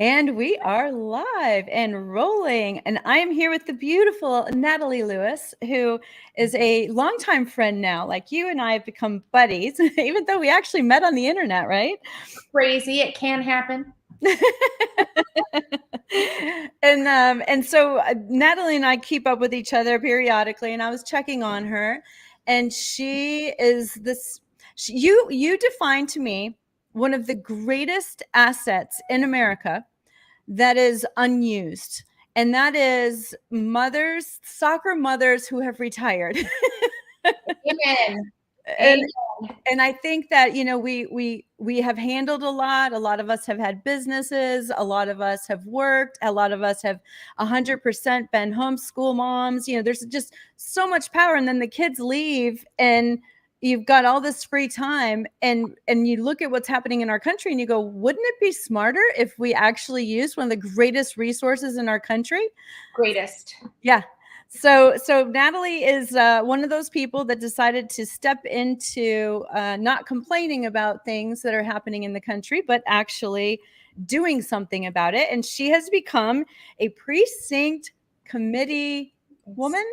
And we are live and rolling. And I am here with the beautiful Natalie Lewis, who is a longtime friend now. Like, you and I have become buddies, even though we actually met on the internet, right? Crazy. It can happen. And so Natalie and I keep up with each other periodically, and I was checking on her, and she is this. You defined to me one of the greatest assets in America that is unused, and that is mothers, soccer mothers who have retired. Amen. and Amen. and I think that, we have handled a lot. A lot of us have had businesses. A lot of us have worked. A lot of us have 100% been homeschool moms. There's just so much power, and then the kids leave, and you've got all this free time, and you look at what's happening in our country, and you go, wouldn't it be smarter if we actually used one of the greatest resources in our country? Greatest. Yeah. So Natalie is one of those people that decided to step into not complaining about things that are happening in the country, but actually doing something about it. And she has become a precinct committee woman,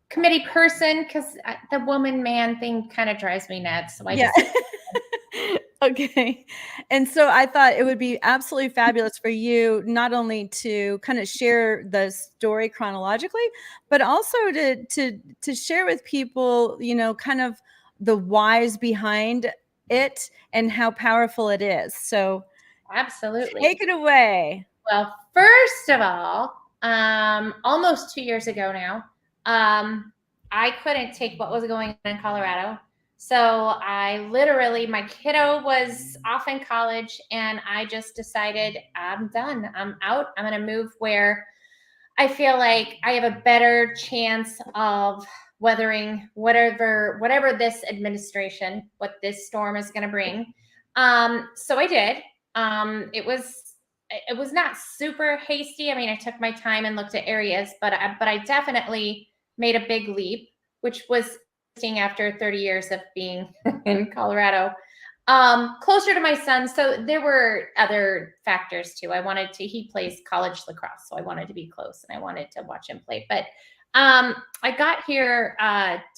Committee person, because the woman-man thing kind of drives me nuts. So I Yeah. just Okay. And so I thought it would be absolutely fabulous for you not only to kind of share the story chronologically, but also to share with people, kind of the whys behind it and how powerful it is. So absolutely take it away. Well, first of all, almost 2 years ago now, I couldn't take what was going on in Colorado. So I literally, my kiddo was off in college, and I just decided I'm done. I'm out. I'm going to move where I feel like I have a better chance of weathering whatever this administration, what this storm is going to bring. So I did. It was not super hasty. I mean, I took my time and looked at areas, but I definitely made a big leap, which was interesting after 30 years of being in Colorado. Closer to my son. So there were other factors too. He plays college lacrosse, so I wanted to be close and I wanted to watch him play. But I got here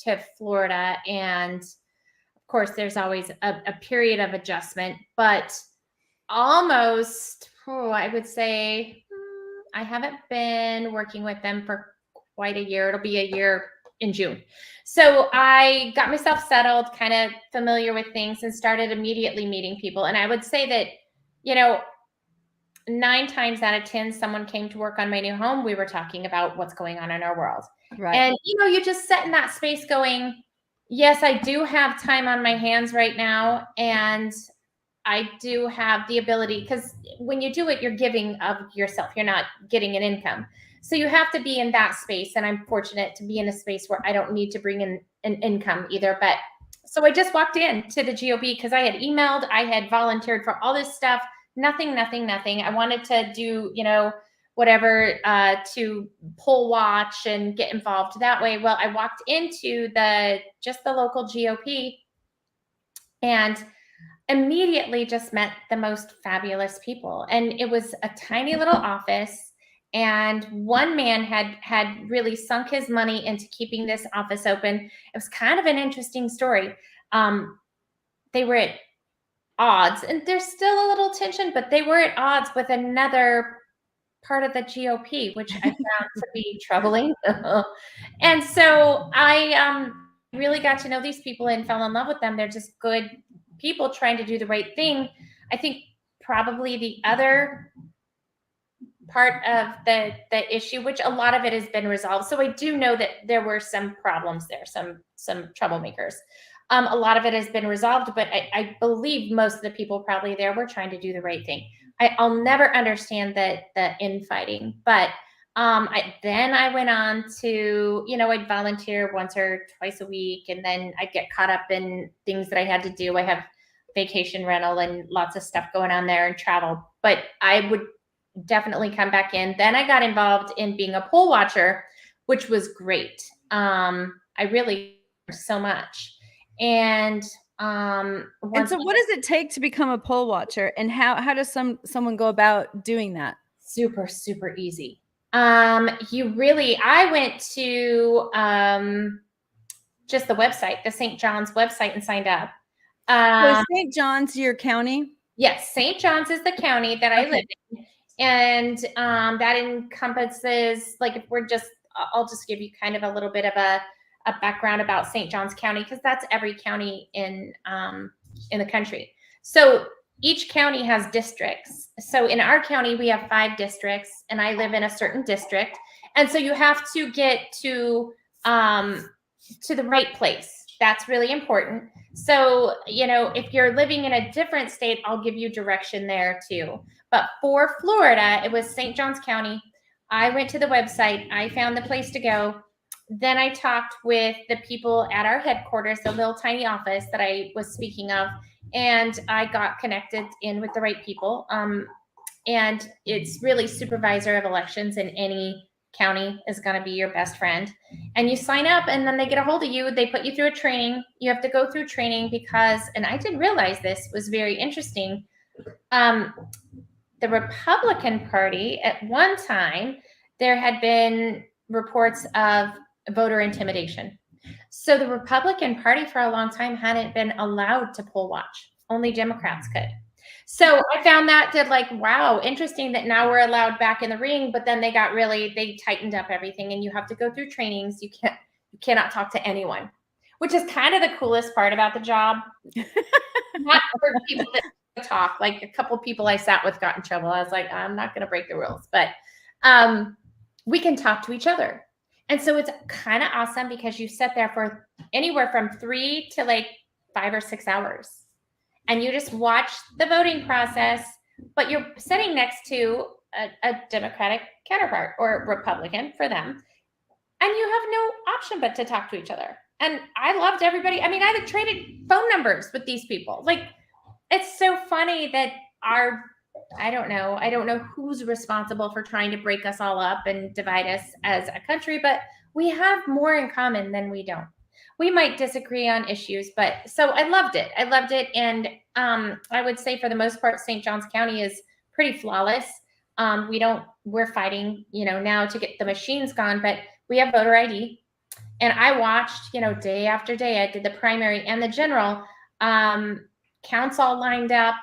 to Florida, and of course, there's always a period of adjustment, but almost, I would say, I haven't been working with them for quite a year. It'll be a year in June. So I got myself settled, kind of familiar with things, and started immediately meeting people. And I would say that, 9 times out of 10, someone came to work on my new home. We were talking about what's going on in our world. Right. And, you just sit in that space going, yes, I do have time on my hands right now. And I do have the ability, because when you do it, you're giving of yourself. You're not getting an income. So you have to be in that space. And I'm fortunate to be in a space where I don't need to bring in an income either. But so I just walked into the GOP because I had emailed, I had volunteered for all this stuff. Nothing. I wanted to do, whatever to poll watch and get involved that way. Well, I walked into the local GOP and immediately just met the most fabulous people. And it was a tiny little office. And one man had really sunk his money into keeping this office open. It was kind of an interesting story. They were at odds, and there's still a little tension, but they were at odds with another part of the GOP, which I found to be troubling. And so I really got to know these people and fell in love with them. They're just good people trying to do the right thing. I think probably the other part of the issue, which a lot of it has been resolved. So I do know that there were some problems there, some troublemakers. A lot of it has been resolved, but I believe most of the people probably there were trying to do the right thing. I'll never understand the infighting, but then I went on to, I'd volunteer once or twice a week, and then I'd get caught up in things that I had to do. I have vacation rental and lots of stuff going on there and travel, but I would definitely come back in. Then I got involved in being a poll watcher, which was great. I really learned so much. And And Once so what does it take to become a poll watcher, and how does someone go about doing that? super, super easy. I went to just the website, the St. John's website, and signed up. So St. John's, your county? Yes, St. John's is the county that I live in. And that encompasses, like, if we're just, I'll just give you kind of a little bit of a background about St. John's County, because that's every county in the country. So each county has districts. So in our county, we have 5 districts, and I live in a certain district. And so you have to get to the right place. That's really important. So, if you're living in a different state, I'll give you direction there too. But for Florida, it was St. John's County. I went to the website. I found the place to go. Then I talked with the people at our headquarters, the little tiny office that I was speaking of, and I got connected in with the right people. And it's really supervisor of elections in any county is going to be your best friend. And you sign up, and then they get a hold of you. They put you through a training. You have to go through training because, and I didn't realize this was very interesting. The Republican Party, at one time, there had been reports of voter intimidation. So the Republican Party for a long time hadn't been allowed to poll watch. Only Democrats could. So I found that wow, interesting that now we're allowed back in the ring, but then they tightened up everything, and you have to go through trainings. You cannot talk to anyone, which is kind of the coolest part about the job. Not for people that talk. Like, a couple people I sat with got in trouble. I was like, I'm not going to break the rules, but we can talk to each other. And so it's kind of awesome because you sit there for anywhere from 3 to 5 or 6 hours. And you just watch the voting process, but you're sitting next to a Democratic counterpart, or Republican for them. And you have no option but to talk to each other. And I loved everybody. I mean, I had traded phone numbers with these people. It's so funny that I don't know who's responsible for trying to break us all up and divide us as a country, but we have more in common than we don't. We might disagree on issues, but so I loved it. And I would say for the most part, St. John's County is pretty flawless. We're fighting, now to get the machines gone, but we have voter ID. And I watched, day after day. I did the primary and the general. Counts all lined up.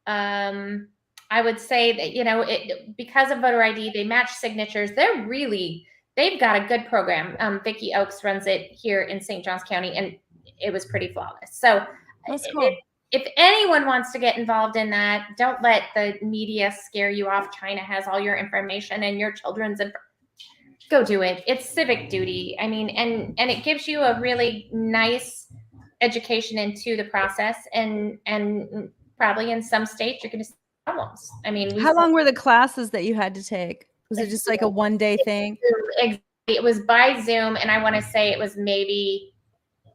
I would say that, because of voter ID, they match signatures. They've got a good program. Vicki Oakes runs it here in St. John's County, and it was pretty flawless. So that's cool. If anyone wants to get involved in that, don't let the media scare you off. China has all your information and your children's go do it. It's civic duty. I mean, and it gives you a really nice education into the process, and probably in some states you're going to see problems. I mean, how long were the classes that you had to take? Was it just a one-day thing? It was by Zoom, and I want to say it was maybe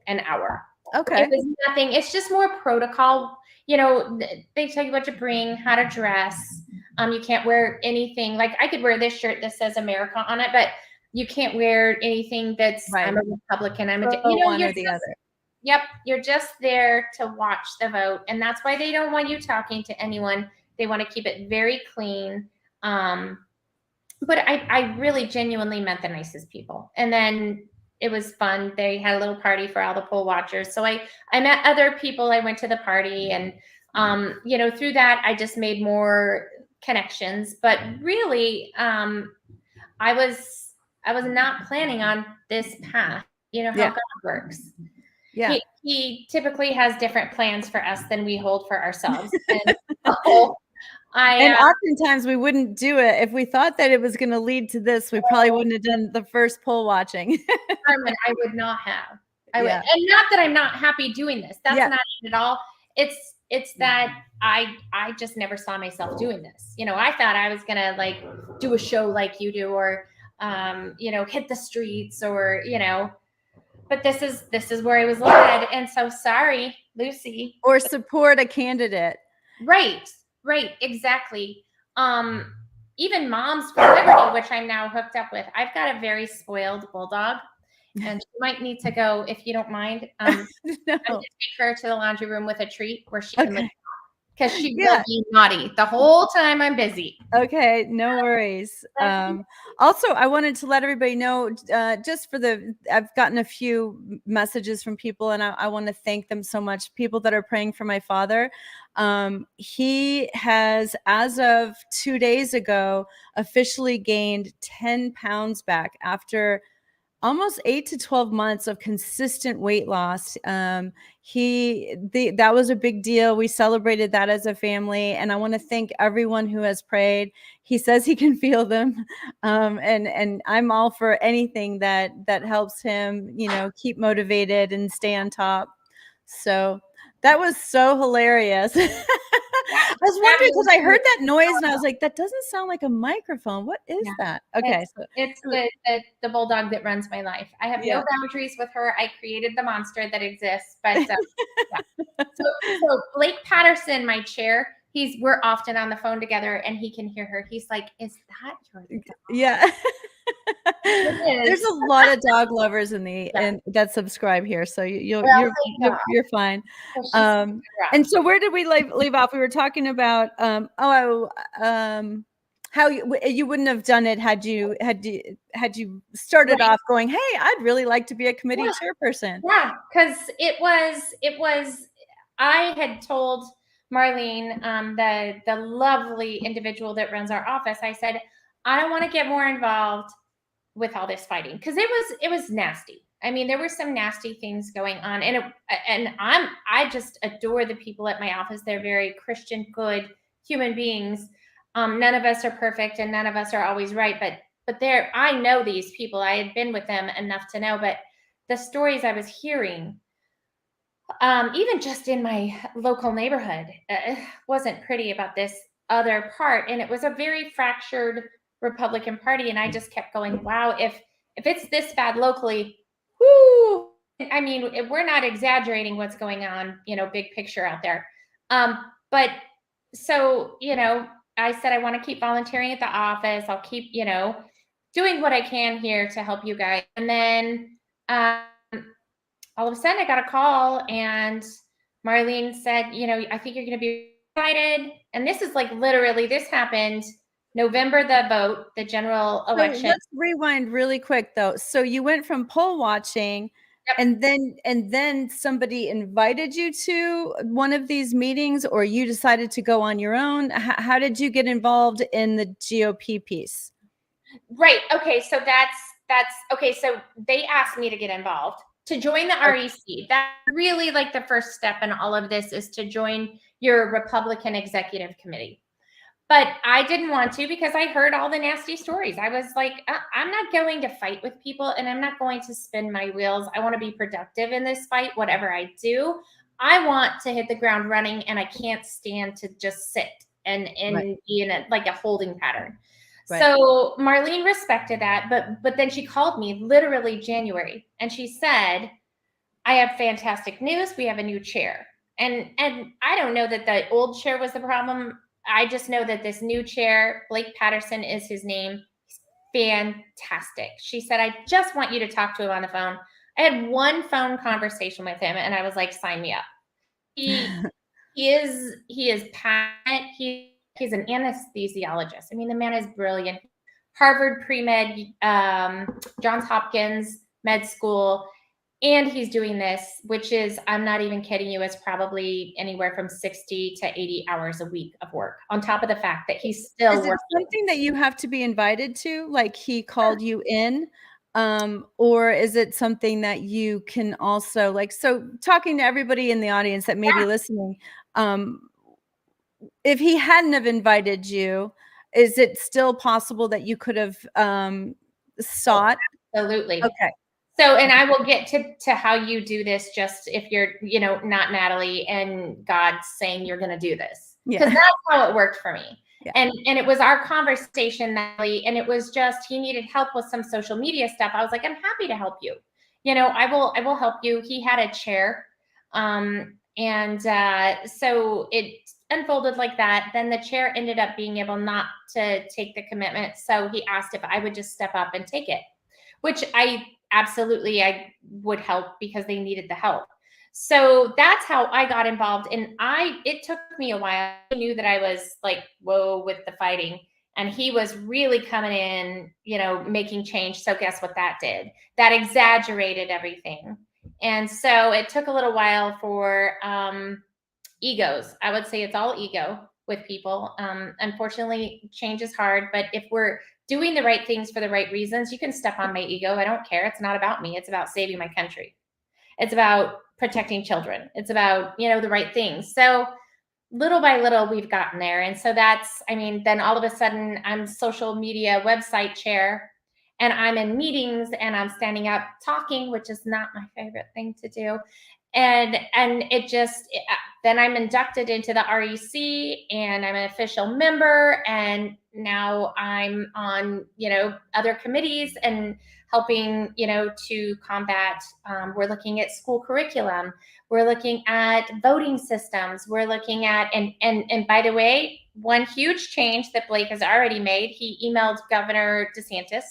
an hour. Okay. It was nothing. It's just more protocol. They tell you what to bring, how to dress. You can't wear anything. Like, I could wear this shirt that says America on it, but you can't wear anything that's right. I'm a Republican. I'm one or the other. Yep. You're just there to watch the vote. And that's why they don't want you talking to anyone. They want to keep it very clean. But I really genuinely met the nicest people. And then it was fun. They had a little party for all the poll watchers. So I met other people. I went to the party, and, through that, I just made more connections. But really, I was not planning on this path. You know how God works. Yeah. He typically has different plans for us than we hold for ourselves. And oftentimes we wouldn't do it if we thought that it was going to lead to this. We probably wouldn't have done the first poll watching. Carmen, I would not have. And not that I'm not happy doing this. That's not it at all. It's that I just never saw myself doing this. I thought I was gonna do a show like you do, or hit the streets, or but this is where I was led. And so sorry, Lucy. Or support a candidate. Right, exactly. Even Moms for Liberty, which I'm now hooked up with. I've got a very spoiled bulldog, and she might need to go if you don't mind. No. I just take her to the laundry room with a treat where she can live, Okay. because she will Yeah. be naughty the whole time I'm busy. Okay, no worries. Also, I wanted to let everybody know, just for I've gotten a few messages from people, and I want to thank them so much. People that are praying for my father. He has, as of 2 days ago, officially gained 10 pounds back after almost 8 to 12 months of consistent weight loss. That was a big deal. We celebrated that as a family, and I want to thank everyone who has prayed. He says he can feel them, and I'm all for anything that helps him, keep motivated and stay on top. So that was so hilarious. I was wondering, because I heard that noise and I was like, that doesn't sound like a microphone. What is Yeah. that? Okay. It's the bulldog that runs my life. I have no boundaries with her. I created the monster that exists. But yeah. So Blake Patterson, my chair, we're often on the phone together, and he can hear her. He's like, "Is that your dog?" Yeah. There's a lot of dog lovers Yeah. that subscribe here, so you're fine. So And so where did we leave off? We were talking about how you wouldn't have done it had you started off going, "Hey, I'd really like to be a committee chairperson." Yeah, because it was. I had told Marlene, the lovely individual that runs our office, I said, I don't want to get more involved with all this fighting, because it was nasty. I mean, there were some nasty things going on, and I just adore the people at my office. They're very Christian, good human beings. None of us are perfect, and none of us are always right, but I know these people. I had been with them enough to know, but the stories I was hearing, even just in my local neighborhood, wasn't pretty about this other part, and it was a very fractured Republican Party, and I just kept going, wow, if it's this bad locally, whoo! I mean, we're not exaggerating what's going on, big picture out there. But so, I said I want to keep volunteering at the office. I'll keep, doing what I can here to help you guys. And then all of a sudden I got a call, and Marlene said, I think you're going to be invited. And this is like literally, this happened November, the vote, the general election. So let's rewind really quick though. So you went from poll watching, and then somebody invited you to one of these meetings, or you decided to go on your own? How did you get involved in the GOP piece? Right. Okay. So that's okay. So they asked me to get involved to join the REC. That's really like the first step in all of this, is to join your Republican executive committee. But I didn't want to, because I heard all the nasty stories. I was like, I'm not going to fight with people, and I'm not going to spin my wheels. I want to be productive in this fight, whatever I do. I want to hit the ground running, and I can't stand to just sit and be in a holding pattern. Right. So Marlene respected that, but then she called me literally January, and she said, I have fantastic news. We have a new chair. And I don't know that the old chair was the problem. I just know that this new chair, Blake Patterson is his name, he's fantastic. She said, I just want you to talk to him on the phone. I had one phone conversation with him, and I was like, sign me up. He is passionate. He's an anesthesiologist. I mean, the man is brilliant. Harvard pre-med, Johns Hopkins med school. And he's doing this, which is, I'm not even kidding you, it's probably anywhere from 60 to 80 hours a week of work, on top of the fact that he's still working. Is it something that you have to be invited to? Like, he called you in? Or is it something that you can also, like, so talking to everybody in the audience that may be listening, if he hadn't have invited you, is it still possible that you could have sought? Absolutely. Okay. So, and I will get to how you do this, just if you're, not Natalie and God's saying you're going to do this. Because that's how it worked for me. Yeah. And it was our conversation, Natalie, and it was just, he needed help with some social media stuff. I was like, I'm happy to help you. I will help you. He had a chair. So it unfolded like that. Then the chair ended up being able not to take the commitment. So he asked if I would just step up and take it, which I absolutely I would help because they needed the help. So that's how I got involved. And it took me a while. I knew that I was like, whoa, with the fighting. And he was really coming in, making change. So guess what that did? That exaggerated everything. And so it took a little while for egos. I would say it's all ego with people. Unfortunately, change is hard, but if we're doing the right things for the right reasons, you can step on my ego. I don't care. It's not about me. It's about saving my country. It's about protecting children. It's about, the right things. So little by little, we've gotten there. And so then all of a sudden I'm social media website chair and I'm in meetings and I'm standing up talking, which is not my favorite thing to do. And then I'm inducted into the REC and I'm an official member. And now I'm on, other committees and helping, to combat, we're looking at school curriculum. We're looking at voting systems. We're looking at, and by the way, one huge change that Blake has already made, he emailed Governor DeSantis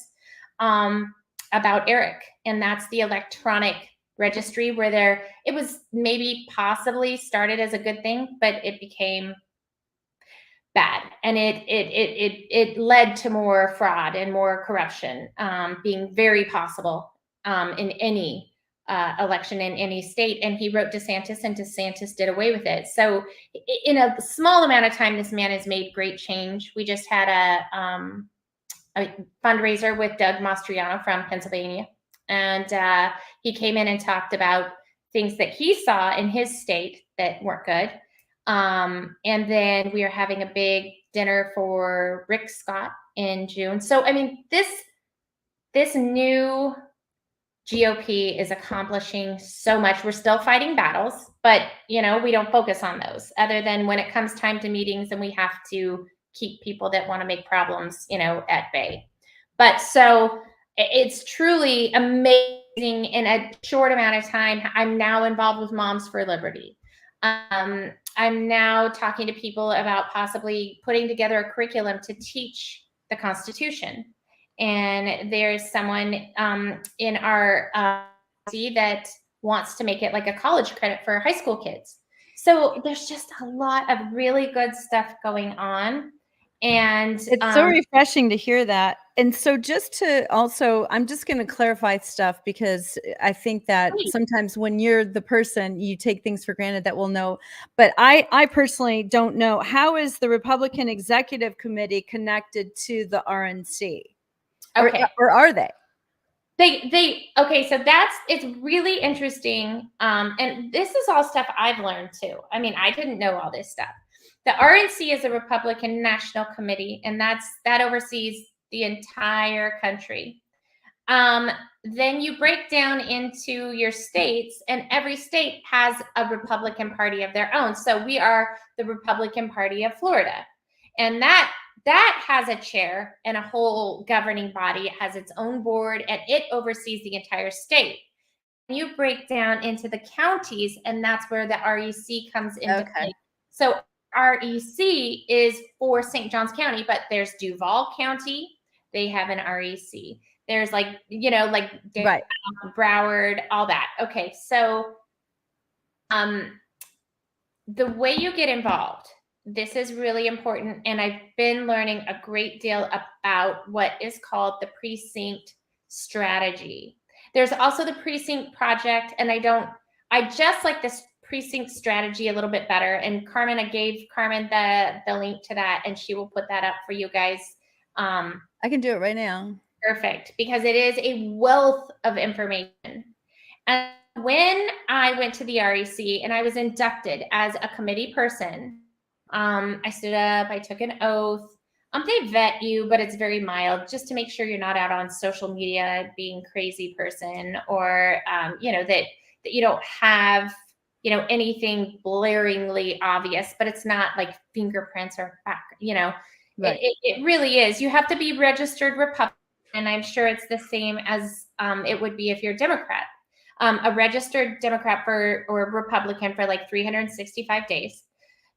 about ERIC, and that's the electronic registry where it was maybe possibly started as a good thing, but it became bad, and it led to more fraud and more corruption being very possible in any election in any state. And he wrote DeSantis, and DeSantis did away with it. So in a small amount of time, this man has made great change. We just had a fundraiser with Doug Mastriano from Pennsylvania, and he came in and talked about things that he saw in his state that weren't good. And then we are having a big dinner for Rick Scott in June. So, I mean, this new GOP is accomplishing so much. We're still fighting battles, but, we don't focus on those other than when it comes time to meetings and we have to keep people that want to make problems, at bay. But so it's truly amazing. In a short amount of time, I'm now involved with Moms for Liberty. I'm now talking to people about possibly putting together a curriculum to teach the Constitution. And there's someone in our that wants to make it like a college credit for high school kids. So there's just a lot of really good stuff going on. And it's so refreshing to hear that. And so I'm just going to clarify stuff because I think that sometimes when you're the person, you take things for granted that we'll know. But I personally don't know, how is the Republican Executive Committee connected to the RNC? Okay. Or are they? Okay, so it's really interesting. And this is all stuff I've learned too. I mean, I didn't know all this stuff. The RNC is a Republican National Committee, and that oversees the entire country. Then you break down into your states, and every state has a Republican Party of their own. So we are the Republican Party of Florida, and that has a chair and a whole governing body. It has its own board, and it oversees the entire state. You break down into the counties, and that's where the REC comes into play. So REC is for St. Johns County, but there's Duval County. They have an REC. There's right. Broward, all that. Okay, so the way you get involved, this is really important, and I've been learning a great deal about what is called the precinct strategy. There's also the Precinct Project, and I just like this precinct strategy a little bit better. And Carmen, I gave Carmen the link to that, and she will put that up for you guys. I can do it right now. Perfect, because it is a wealth of information. And when I went to the REC and I was inducted as a committee person, I stood up, I took an oath. They vet you, but it's very mild, just to make sure you're not out on social media being crazy person, or that you don't have anything blaringly obvious, but it's not like fingerprints or right. It really is. You have to be registered Republican, and I'm sure it's the same as it would be if you're a Democrat. A registered Democrat or Republican for like 365 days.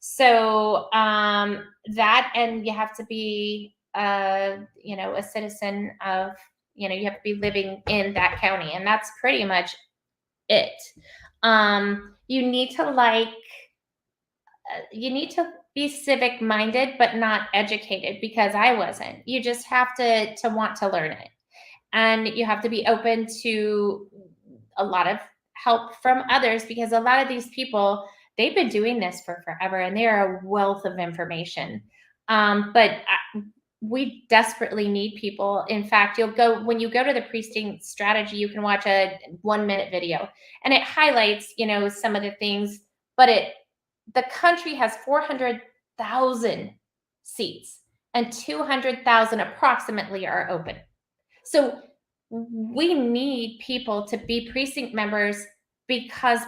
So that, and you have to be a citizen of You have to be living in that county, and that's pretty much it. You need to be civic minded, but not educated, because I wasn't. You just have to want to learn it. And you have to be open to a lot of help from others, because a lot of these people, they've been doing this for forever and they are a wealth of information. We desperately need people. In fact, when you go to the precinct strategy, you can watch a 1-minute video, and it highlights, some of the things, but the country has 400,000 seats and 200,000 approximately are open. So we need people to be precinct members, because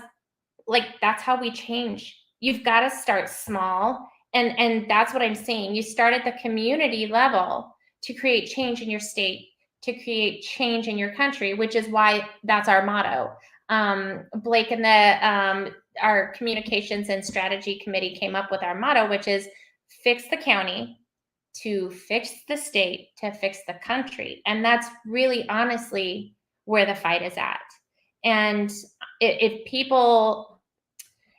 that's how we change. You've got to start small. And that's what I'm saying. You start at the community level to create change in your state, to create change in your country, which is why that's our motto. Blake and our communications and strategy committee came up with our motto, which is fix the county to fix the state to fix the country. And that's really honestly where the fight is at. And if people,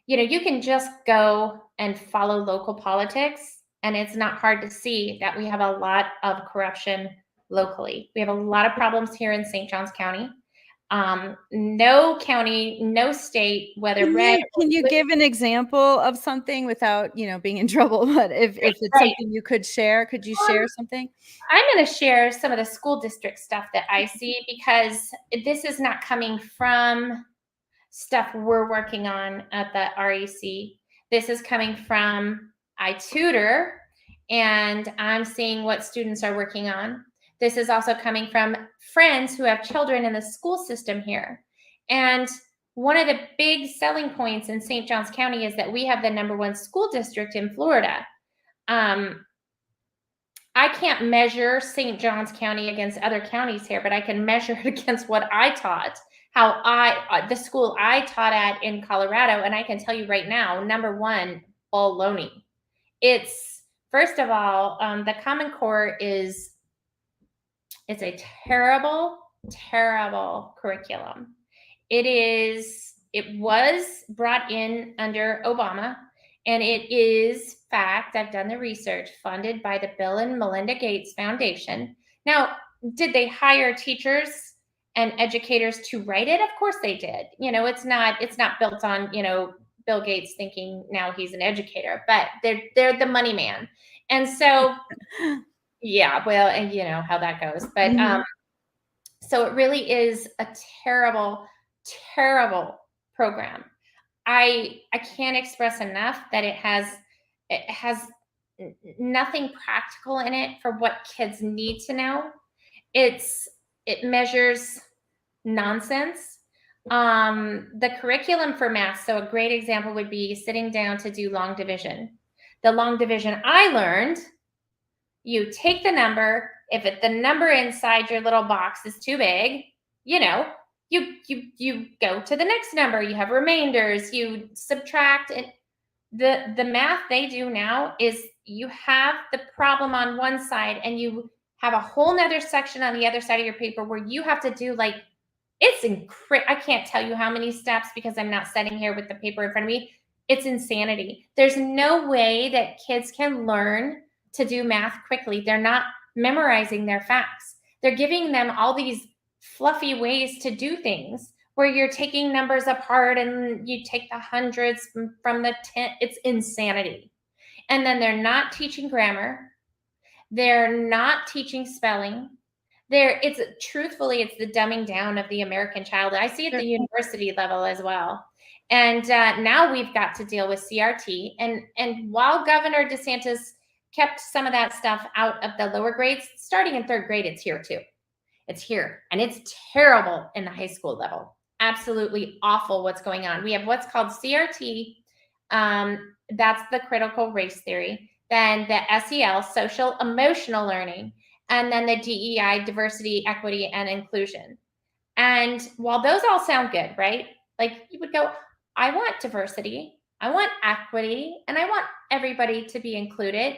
you can just go and follow local politics, and it's not hard to see that we have a lot of corruption locally. We have a lot of problems here in St. Johns County. No county, no state, whether can you give an example of something without, being in trouble? But if it's something you could share, could you share something? I'm going to share some of the school district stuff that I see, because this is not coming from stuff we're working on at the REC. This is coming from, I tutor, and I'm seeing what students are working on. This is also coming from friends who have children in the school system here. And one of the big selling points in St. Johns County is that we have the #1 school district in Florida. I can't measure St. Johns County against other counties here, but I can measure it against what I taught, the school I taught at in Colorado. And I can tell you right now, #1, baloney. It's, first of all, the Common Core it's a terrible, terrible curriculum. It was brought in under Obama, and it is fact, I've done the research, funded by the Bill and Melinda Gates Foundation. Now, did they hire teachers and educators to write it? Of course they did. It's not built on, Bill Gates thinking now he's an educator, but they're the money man. And so, yeah, well, and you know how that goes. But so it really is a terrible, terrible program. I can't express enough that it has nothing practical in it for what kids need to know. It measures nonsense. The curriculum for math, so a great example would be sitting down to do long division. The long division I learned, you take the number. If the number inside your little box is too big, you go to the next number. You have remainders. You subtract it. The math they do now is you have the problem on one side, and you have a whole nother section on the other side of your paper where you have to do I can't tell you how many steps, because I'm not sitting here with the paper in front of me. It's insanity. There's no way that kids can learn to do math quickly. They're not memorizing their facts. They're giving them all these fluffy ways to do things where you're taking numbers apart and you take the hundreds from the 10. It's insanity. And then they're not teaching grammar. They're not teaching spelling. Truthfully, it's the dumbing down of the American child. I see it at the university level as well. And now we've got to deal with CRT. And while Governor DeSantis kept some of that stuff out of the lower grades, starting in 3rd grade, it's here too. It's here. And it's terrible in the high school level. Absolutely awful what's going on. We have what's called CRT. That's the critical race theory. Then the SEL, social emotional learning. And then the DEI, diversity, equity, and inclusion. And while those all sound good, right? Like you would go, I want diversity, I want equity, and I want everybody to be included.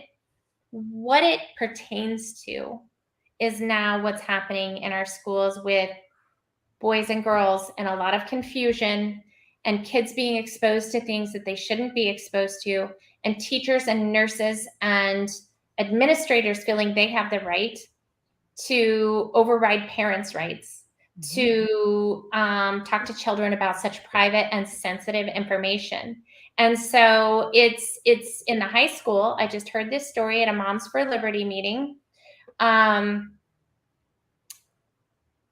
What it pertains to is now what's happening in our schools with boys and girls, and a lot of confusion, and kids being exposed to things that they shouldn't be exposed to, and teachers and nurses and administrators feeling they have the right to override parents' rights to talk to children about such private and sensitive information. And so it's in the high school. I just heard this story at a Moms for Liberty meeting.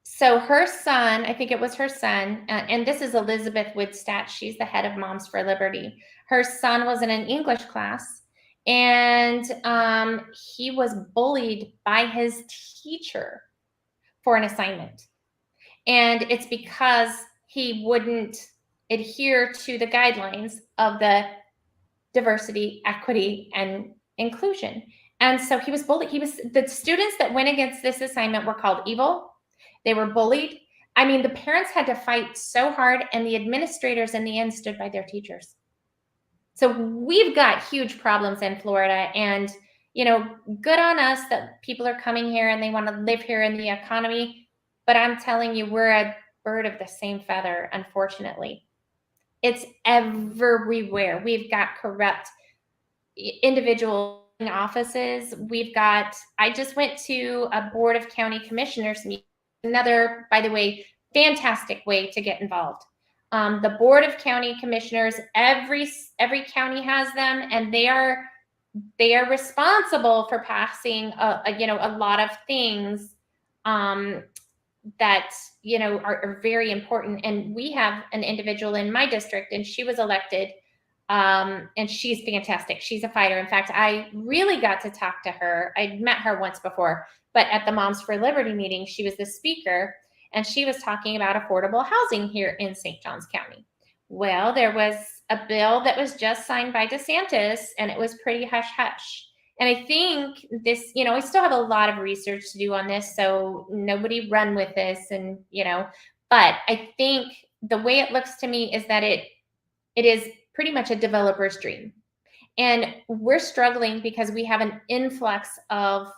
So her son, I think it was her son, and this is Elizabeth Woodstadt. She's the head of Moms for Liberty. Her son was in an English class, and he was bullied by his teacher for an assignment. And it's because he wouldn't adhere to the guidelines of the diversity, equity, and inclusion. And so he was bullied. The students that went against this assignment were called evil. They were bullied. I mean, the parents had to fight so hard, and the administrators in the end stood by their teachers. So we've got huge problems in Florida, and, you know, good on us that people are coming here and they want to live here in the economy. But I'm telling you, we're a bird of the same feather, unfortunately. It's everywhere. We've got corrupt individual offices. I just went to a Board of County Commissioners meeting. Another, by the way, fantastic way to get involved. The Board of County Commissioners, every county has them, and they are responsible for passing a lot of things that are very important. And we have an individual in my district, and she was elected, and she's fantastic. She's a fighter. In fact, I really got to talk to her. I'd met her once before, but at the Moms for Liberty meeting, she was the speaker, and she was talking about affordable housing here in St. Johns County. Well, there was a bill that was just signed by DeSantis, and it was pretty hush-hush. And I think this, we still have a lot of research to do on this, so nobody run with this, and, but I think the way it looks to me is that it is pretty much a developer's dream. And we're struggling because we have an influx of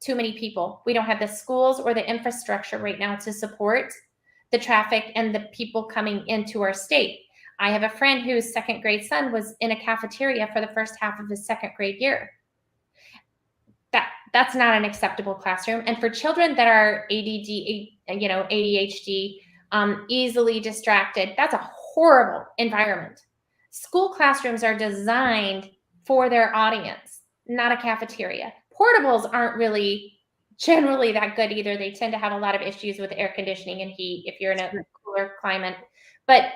too many people. We don't have the schools or the infrastructure right now to support the traffic and the people coming into our state. I have a friend whose second grade son was in a cafeteria for the first half of his second grade year. That's not an acceptable classroom. And for children that are ADHD, easily distracted, that's a horrible environment. School classrooms are designed for their audience, not a cafeteria. Portables aren't really generally that good either. They tend to have a lot of issues with air conditioning and heat if you're in a cooler climate. But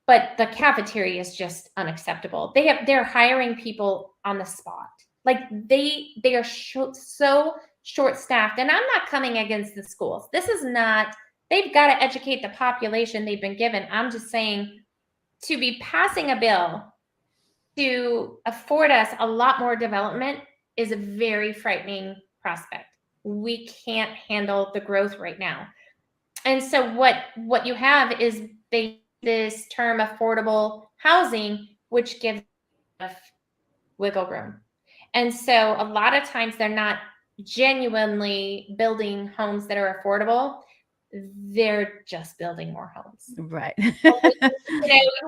the cafeteria is just unacceptable. They're hiring people on the spot. Like they are so short-staffed. And I'm not coming against the schools. This is not, they've got to educate the population they've been given. I'm just saying, to be passing a bill to afford us a lot more development is a very frightening prospect. We can't handle the growth right now. And so what you have is this term affordable housing, which gives wiggle room. And so a lot of times they're not genuinely building homes that are affordable. They're just building more homes. Right.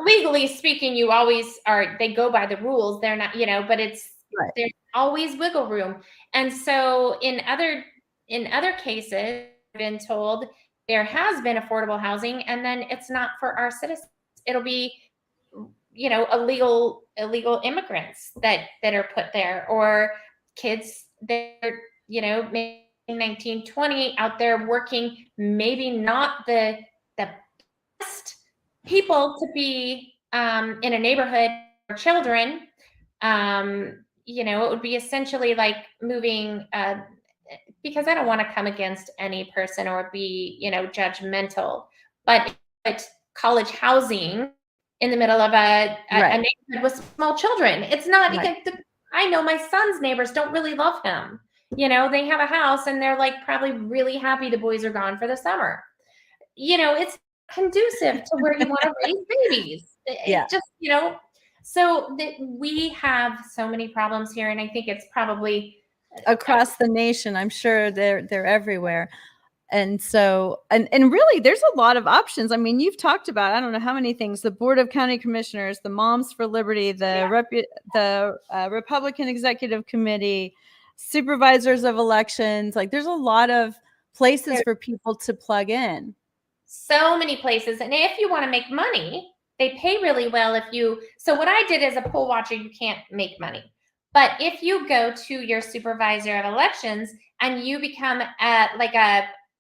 Legally speaking, you always are, they go by the rules. They're not, but it's, right. There's always wiggle room. And so in other cases, I've been told there has been affordable housing, and then it's not for our citizens. It'll be, illegal immigrants that are put there, or kids that are, maybe 19, 20 out there working, maybe not the best people to be in a neighborhood for children. It would be essentially like moving, because I don't want to come against any person or be, judgmental, but college housing in the middle of a neighborhood with small children. It's not, right. I know my son's neighbors don't really love him. They have a house and they're like probably really happy the boys are gone for the summer. It's conducive to where you want to raise babies. Yeah. It's just, so that we have so many problems here. And I think it's probably across the nation. I'm sure they're everywhere. And so, and really, there's a lot of options. I mean, you've talked about, I don't know how many things: the Board of County Commissioners, the Moms for Liberty, the Republican Executive Committee, supervisors of elections. Like, there's a lot of places for people to plug in. So many places. And if you want to make money, they pay really well. So what I did as a poll watcher, you can't make money. But if you go to your supervisor of elections and you become an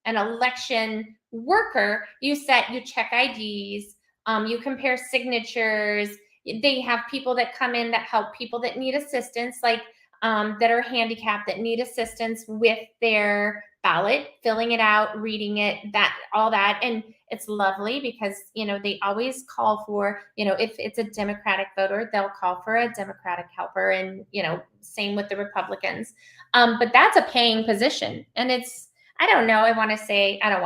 election worker, you check IDs, you compare signatures. They have people that come in that help people that need assistance, that are handicapped, that need assistance with their ballot, filling it out, reading it, all that. And it's lovely because, they always call for, if it's a Democratic voter, they'll call for a Democratic helper, and, same with the Republicans. But that's a paying position. And I don't know, I don't want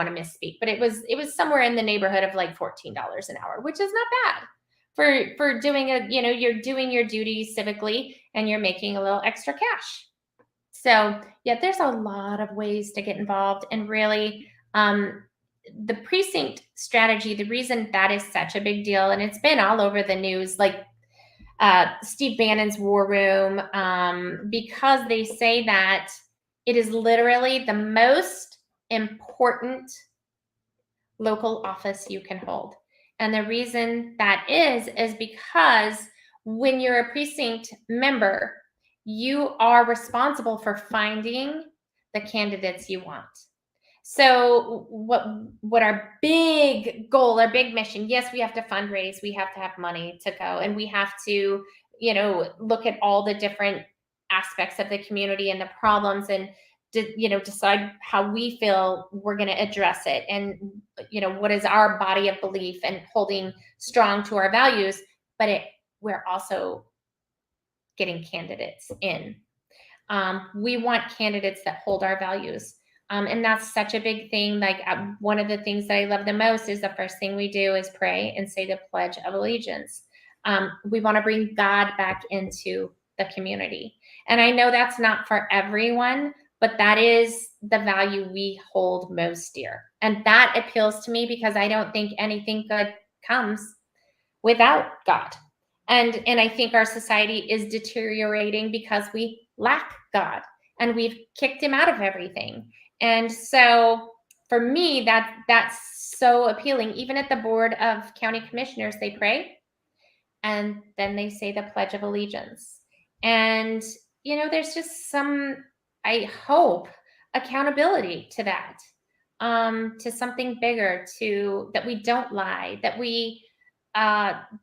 to misspeak, but it was somewhere in the neighborhood of like $14 an hour, which is not bad for doing you're doing your duty civically and you're making a little extra cash. So yeah, there's a lot of ways to get involved. And really, the precinct strategy, the reason that is such a big deal, and it's been all over the news, like Steve Bannon's War Room, because they say that it is literally the most important local office you can hold. And the reason that is because when you're a precinct member, you are responsible for finding the candidates you want. So what our big goal, our big mission, yes, we have to fundraise, we have to have money to go, and we have to, look at all the different aspects of the community and the problems, and decide how we feel we're going to address it, and what is our body of belief and holding strong to our values. But we're also getting candidates in. We want candidates that hold our values. And that's such a big thing. Like one of the things that I love the most is the first thing we do is pray and say the Pledge of Allegiance. We want to bring God back into the community. And I know that's not for everyone, but that is the value we hold most dear. And that appeals to me because I don't think anything good comes without God. And I think our society is deteriorating because we lack God and we've kicked him out of everything. And so for me, that's so appealing. Even at the Board of County Commissioners, they pray and then they say the Pledge of Allegiance. And, there's just some, I hope, accountability to that, to something bigger, that we don't lie, that we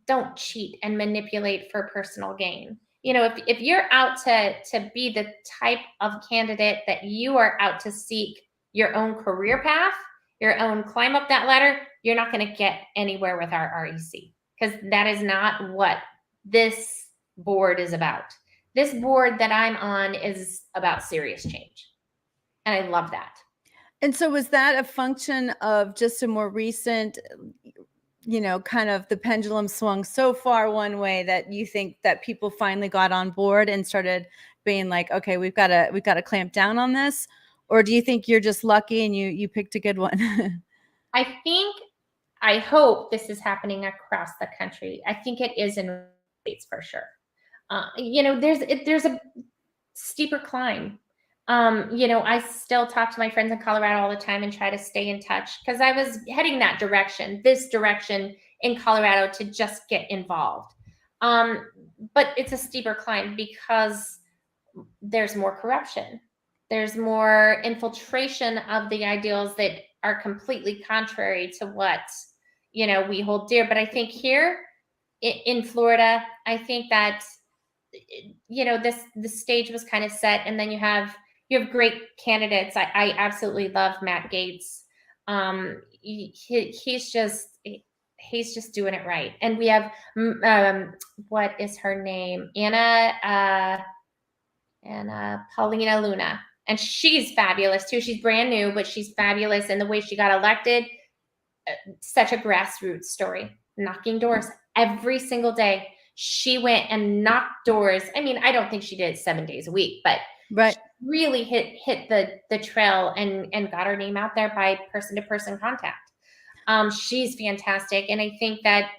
don't cheat and manipulate for personal gain. If you're out to be the type of candidate that you are out to seek your own career path, your own climb up that ladder, you're not going to get anywhere with our REC, because that is not what this board is about. This board that I'm on is about serious change. And I love that. And so was that a function of just a more recent, kind of the pendulum swung so far one way that you think that people finally got on board and started being like, okay, we've got to clamp down on this? Or do you think you're just lucky and you picked a good one? I hope this is happening across the country. I think it is in states for sure. There's a steeper climb. I still talk to my friends in Colorado all the time and try to stay in touch, because I was heading this direction in Colorado to just get involved. But it's a steeper climb because there's more corruption. There's more infiltration of the ideals that are completely contrary to what, we hold dear. But I think here in Florida, I think that, the stage was kind of set, and then you have great candidates. I absolutely love Matt Gaetz. He's just doing it right. And we have, what is her name? Anna Paulina Luna. And she's fabulous too. She's brand new, but she's fabulous. And the way she got elected, such a grassroots story, knocking doors every single day. She went and knocked doors. I mean, I don't think she did it 7 days a week, but Right. Really hit the trail and got her name out there by person to person contact. She's fantastic. And I think that,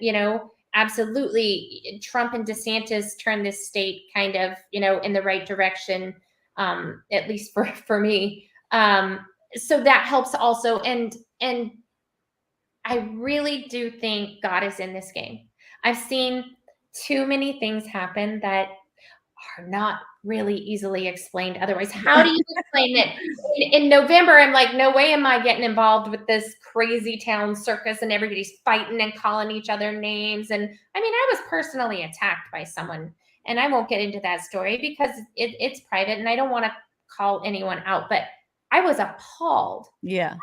absolutely Trump and DeSantis turned this state kind of, in the right direction, at least for me. So that helps also. And I really do think God is in this game. I've seen too many things happen that are not really easily explained otherwise. How do you explain it? In November, I'm like, no way am I getting involved with this crazy town circus and everybody's fighting and calling each other names. And I mean, I was personally attacked by someone, and I won't get into that story because it's private and I don't want to call anyone out, but I was appalled Yeah.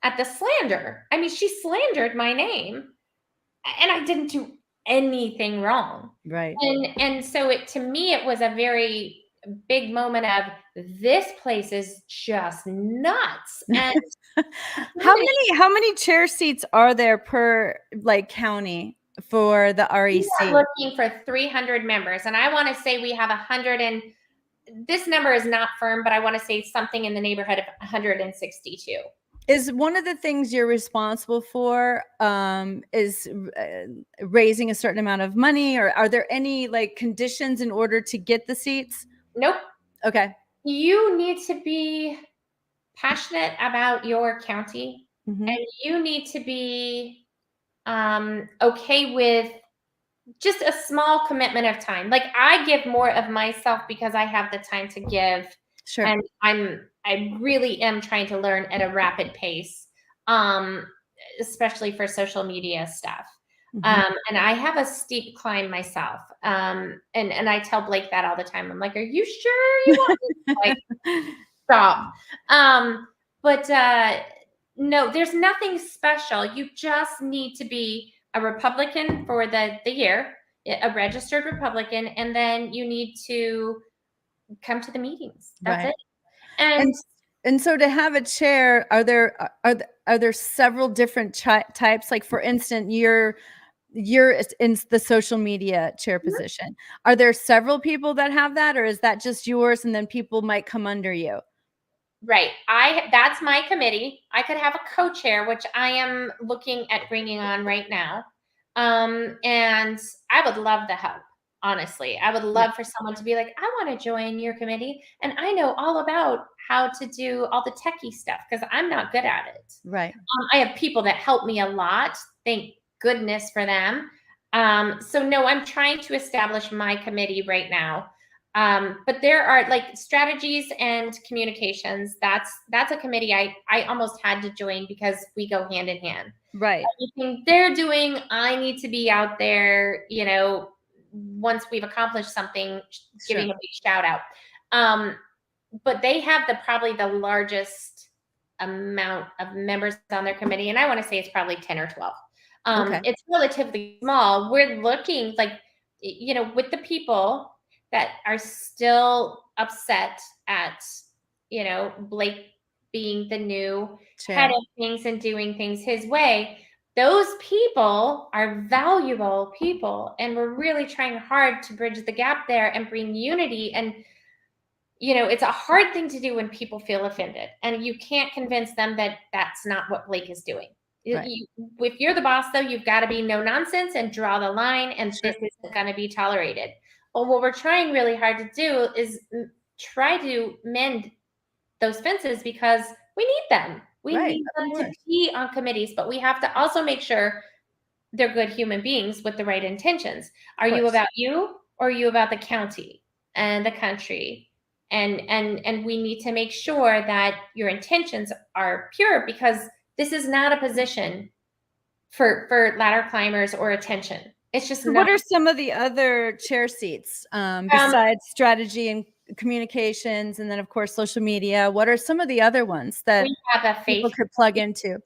at the slander. I mean, she slandered my name and I didn't do anything wrong. Right. And so to me, it was a very big moment of this place is just nuts. And How many chair seats are there per like county for the we REC? are looking for 300 members. And I want to say we have 100 and this number is not firm, but I want to say something in the neighborhood of 162. Is one of the things you're responsible for is raising a certain amount of money, or are there any like conditions in order to get the seats? Nope. Okay. You need to be passionate about your county, Mhm. and you need to be okay with just a small commitment of time. Like I give more of myself because I have the time to give. Sure. And I really am trying to learn at a rapid pace, especially for social media stuff. Mhm. And I have a steep climb myself. And I tell Blake that all the time. I'm like, are you sure you want to like stop? But no, there's nothing special. You just need to be a Republican for the year, a registered Republican, and then you need to come to the meetings. That's Right. it. And And so to have a chair, are there several different types? Like for instance, you're in the social media chair position. Are there several people that have that, or is that just yours and then people might come under you? right, that's my committee. I could have a co-chair, which I am looking at bringing on right now. And I would love the help. Honestly, I would Yeah. love for someone to be like, I want to join your committee, and I know all about how to do all the techie stuff because I'm not good at it. Right. I have people that help me a lot. Thank goodness for them. So no, I'm trying to establish my committee right now. But there are like strategies and communications. That's a committee I almost had to join because we go hand in hand. Right. Everything they're doing, I need to be out there, once we've accomplished something, giving a big shout out. But they have probably the largest amount of members on their committee, and I want to say it's probably 10 or 12. Okay. It's relatively small. We're looking like, with the people that are still upset at, Blake being the new head of things and doing things his way. Those people are valuable people, and we're really trying hard to bridge the gap there and bring unity. And it's a hard thing to do when people feel offended, and you can't convince them that that's not what Blake is doing. Right. If you're the boss, though, you've got to be no nonsense and draw the line, and this isn't going to be tolerated. Well, what we're trying really hard to do is try to mend those fences because we need them. We need them to be on committees, but we have to also make sure they're good human beings with the right intentions. Are you about you, or are you about the county and the country? And we need to make sure that your intentions are pure, because this is not a position for ladder climbers or attention. It's just What are some of the other chair seats besides strategy and communications, and then of course social media? What are some of the other ones that we have a people faith could plug into?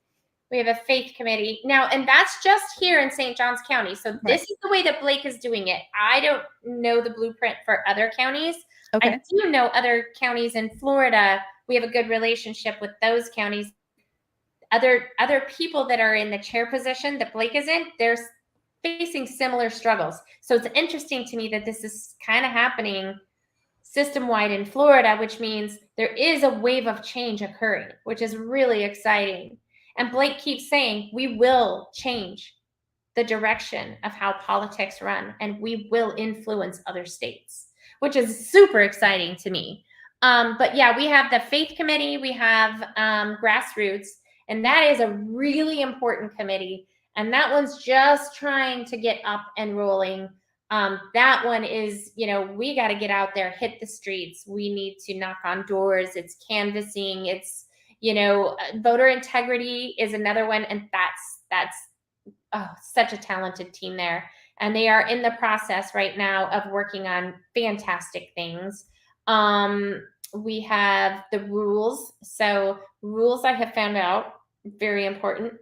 We have a faith committee now, and that's just here in St. Johns County. So this is the way that Blake is doing it. I don't know the blueprint for other counties. Okay. I do know other counties in Florida. We have a good relationship with those counties. Other people that are in the chair position that Blake is in, they're facing similar struggles. So it's interesting to me that this is kind of happening system-wide in Florida, which means there is a wave of change occurring, which is really exciting. And Blake keeps saying, we will change the direction of how politics run, and we will influence other states, which is super exciting to me. But yeah, we have the faith committee, we have grassroots, and that is a really important committee. And that one's just trying to get up and rolling. That one is, we got to get out there, hit the streets. We need to knock on doors. It's canvassing. It's, voter integrity is another one. And that's such a talented team there. And they are in the process right now of working on fantastic things. We have the rules. So rules, I have found out, very important.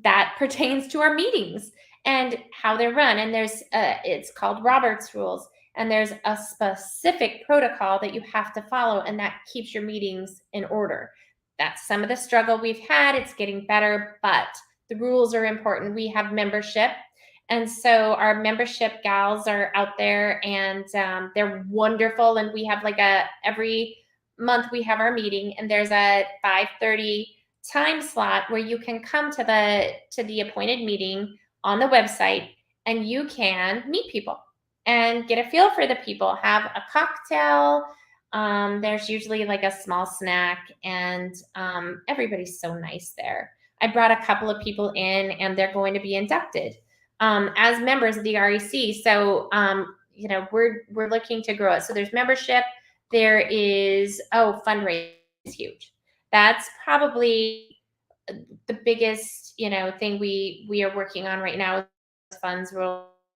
That pertains to our meetings and how they're run. And there's it's called Robert's Rules. And there's a specific protocol that you have to follow, and that keeps your meetings in order. That's some of the struggle we've had. It's getting better, but the rules are important. We have membership. And so our membership gals are out there, and they're wonderful. And we have every month we have our meeting, and there's a 5:30 time slot where you can come to the appointed meeting on the website, and you can meet people and get a feel for the people, have a cocktail. There's usually a small snack, and everybody's so nice there. I brought a couple of people in, and they're going to be inducted as members of the REC. So, we're looking to grow it. So there's membership. There is, fundraising is huge. That's probably the biggest, thing we are working on right now is funds.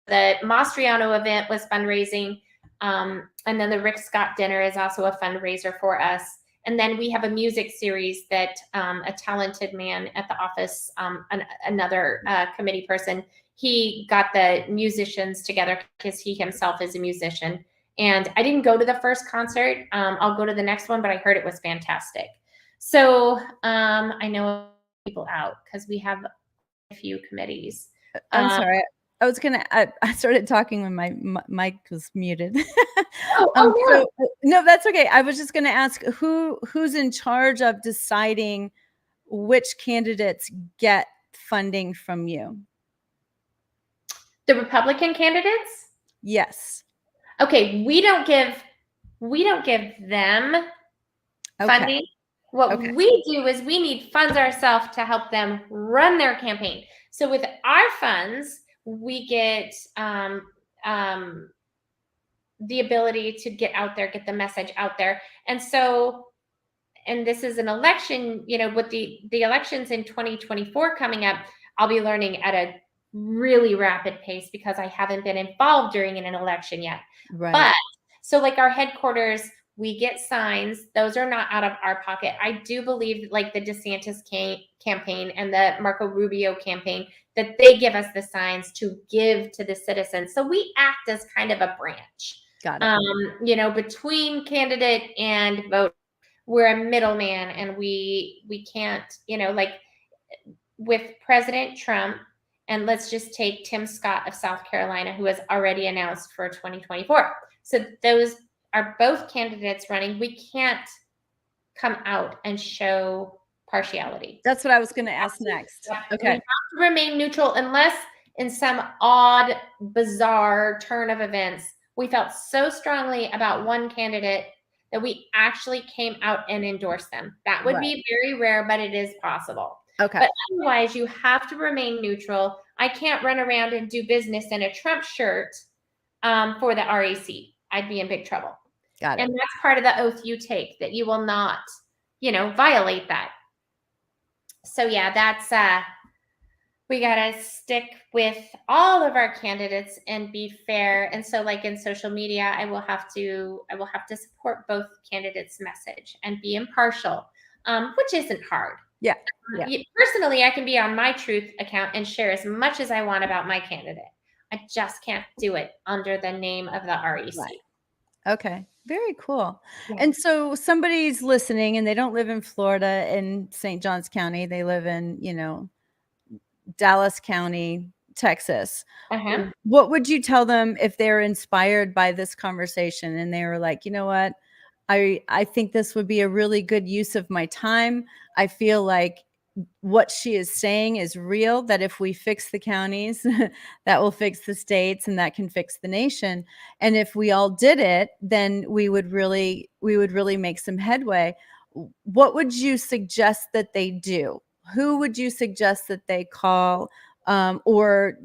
The Mastriano event was fundraising. And then the Rick Scott dinner is also a fundraiser for us. And then we have a music series that a talented man at the office, another committee person, he got the musicians together because he himself is a musician. And I didn't go to the first concert. I'll go to the next one, but I heard it was fantastic. So I know people out because we have a few committees. I'm sorry. I started talking when my mic was muted. No. No, that's okay. I was just gonna ask who's in charge of deciding which candidates get funding from you? The Republican candidates? Yes. Okay, we don't give them funding. Okay. What we do is we need funds ourselves to help them run their campaign. So with our funds, we get the ability to get out there, get the message out there. And so, and this is an election, with the elections in 2024 coming up, I'll be learning at a really rapid pace because I haven't been involved during an election yet. Right. But so our headquarters, we get signs. Those are not out of our pocket. I do believe the DeSantis campaign and the Marco Rubio campaign, that they give us the signs to give to the citizens. So we act as kind of a branch. Got it. Between candidate and vote, we're a middleman, and we can't, with President Trump, and let's just take Tim Scott of South Carolina, who has already announced for 2024. So those are both candidates running. We can't come out and show partiality. That's what I was going to ask next. Okay. We have to remain neutral unless in some odd, bizarre turn of events, we felt so strongly about one candidate that we actually came out and endorsed them. That would be very rare, but it is possible. Okay. But otherwise, you have to remain neutral. I can't run around and do business in a Trump shirt for the REC. I'd be in big trouble. Got it. And that's part of the oath you take, that you will not, violate that. So yeah, that's we gotta stick with all of our candidates and be fair. And so in social media, I will have to support both candidates' message and be impartial, which isn't hard. Yeah. Personally, I can be on my truth account and share as much as I want about my candidate. I just can't do it under the name of the REC. Right. Okay. Very cool. Yeah. And so somebody's listening and they don't live in Florida in St. Johns County. They live in, Dallas County, Texas, Uh-huh. what would you tell them if they're inspired by this conversation and they were like, you know what, I think this would be a really good use of my time. I feel like what she is saying is real, that if we fix the counties, that will fix the states and that can fix the nation. And if we all did it, then we would really make some headway. What would you suggest that they do? Who would you suggest that they call? Or,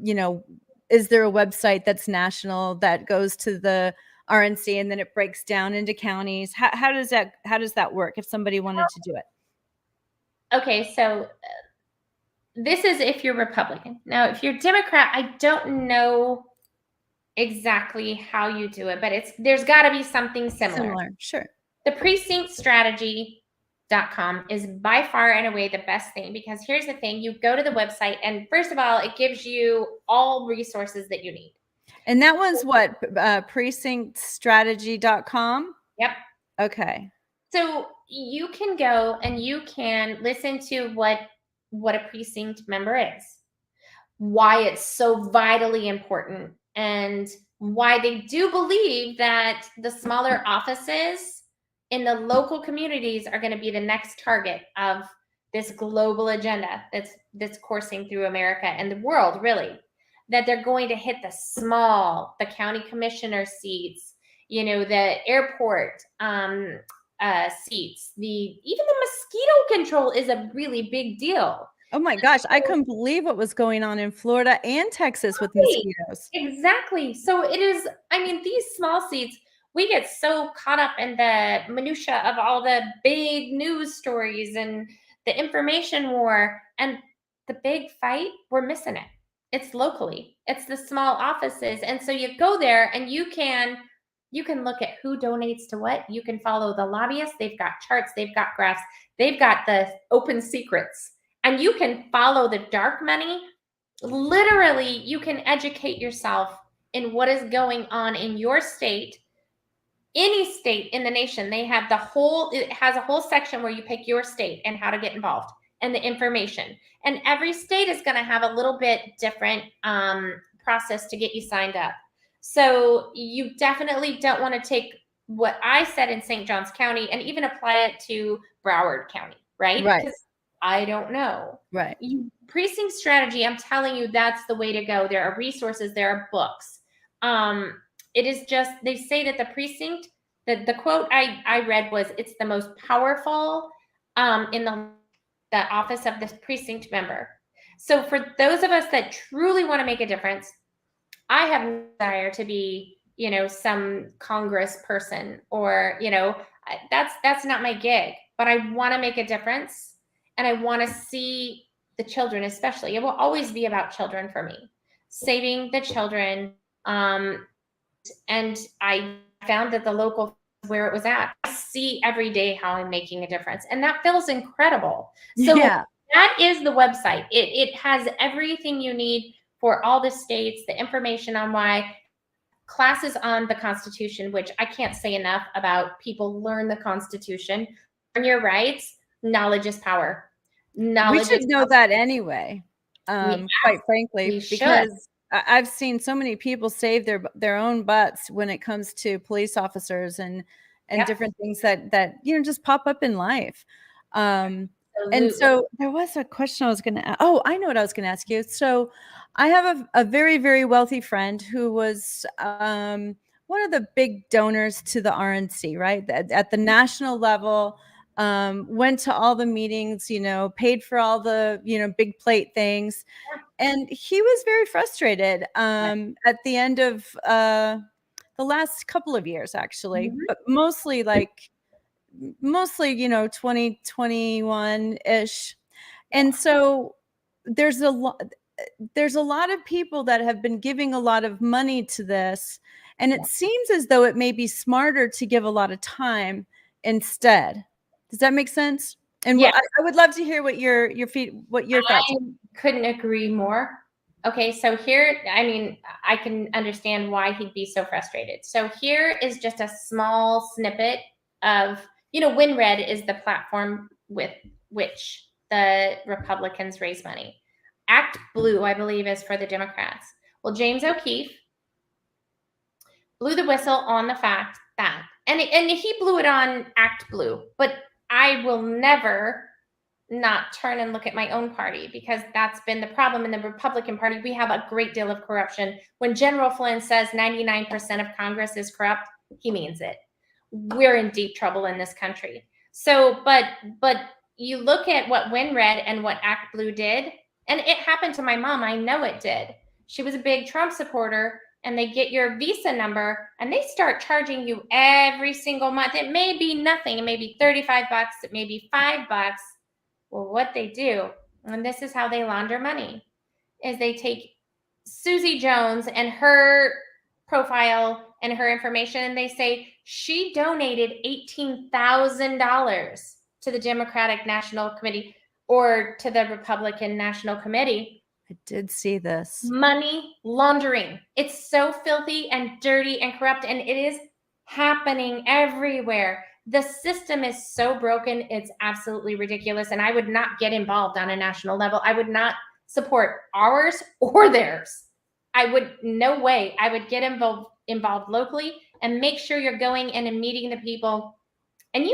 is there a website that's national that goes to the RNC and then it breaks down into counties? How does that work if somebody wanted to do it? Okay, so this is if you're Republican. Now, if you're Democrat, I don't know exactly how you do it, but there's got to be something similar. Sure. The precinctstrategy.com is by far and away the best thing, because here's the thing: you go to the website, and first of all, it gives you all resources that you need. And that one's what? Precinctstrategy.com? Yep. Okay. So you can go and you can listen to what a precinct member is, why it's so vitally important, and why they do believe that the smaller offices in the local communities are going to be the next target of this global agenda that's coursing through America and the world, really. That they're going to hit the county commissioner seats, the airport seats, even the mosquito control is a really big deal. Oh my gosh, I couldn't believe what was going on in Florida and Texas with Right. mosquitoes. Exactly. So it is, these small seats, we get so caught up in the minutia of all the big news stories and the information war, and the big fight, we're missing it. It's locally. It's the small offices. And so you go there and you can look at who donates to what. You can follow the lobbyists. They've got charts, they've got graphs, they've got the open secrets. And you can follow the dark money. Literally, you can educate yourself in what is going on in your state. Any state in the nation, it has a whole section where you pick your state and how to get involved and the information. And every state is going to have a little bit different process to get you signed up. So you definitely don't want to take what I said in St. Johns County and even apply it to Broward County, right? Right. Because I don't know. Right. Precinct strategy, I'm telling you, that's the way to go. There are resources, there are books. It is just, they say that the precinct, the quote I read was, it's the most powerful in the office of this precinct member. So for those of us that truly want to make a difference, I have no desire to be, some Congress person or, that's not my gig, but I want to make a difference. And I want to see the children, especially. It will always be about children for me, saving the children. And I found that the local where it was at, I see every day how I'm making a difference. And that feels incredible. So Yeah. That is the website. It has everything you need for all the states, the information on why, classes on the Constitution, which I can't say enough about. People learn the Constitution, learn your rights. Knowledge is power. We should know that anyway, quite frankly, because I've seen so many people save their own butts when it comes to police officers and different things that just pop up in life. And so there was a question I was going to ask. Oh, I know what I was going to ask you. So I have a very, very wealthy friend who was one of the big donors to the RNC, right? At the national level, went to all the meetings, paid for all the, big plate things. And he was very frustrated at the end of the last couple of years, actually, but mostly 2021-ish. And so there's a lot of people that have been giving a lot of money to this. And it seems as though it may be smarter to give a lot of time instead. Does that make sense? And I would love to hear what your thoughts. I couldn't agree more. Okay, so here, I can understand why he'd be so frustrated. So here is just a small snippet of, WinRed is the platform with which the Republicans raise money. Act Blue, I believe, is for the Democrats. Well, James O'Keefe blew the whistle on the fact that, and he blew it on Act Blue, but I will never not turn and look at my own party, because that's been the problem in the Republican Party. We have a great deal of corruption. When General Flynn says 99% of Congress is corrupt, he means it. We're in deep trouble in this country. So, but you look at what WinRed and what Act Blue did, and it happened to my mom. I know it did. She was a big Trump supporter, and they get your Visa number and they start charging you every single month. It may be nothing. It may be $35. It may be $5. Well, what they do, and this is how they launder money, is they take Susie Jones and her profile and her information, and they say she donated $18,000 to the Democratic National Committee or to the Republican National Committee. I did see this. Money laundering. It's so filthy and dirty and corrupt, and it is happening everywhere. The system is so broken, it's absolutely ridiculous. And I would not get involved on a national level. I would not support ours or theirs. I would, no way. I would get involved locally and make sure you're going in and meeting the people. And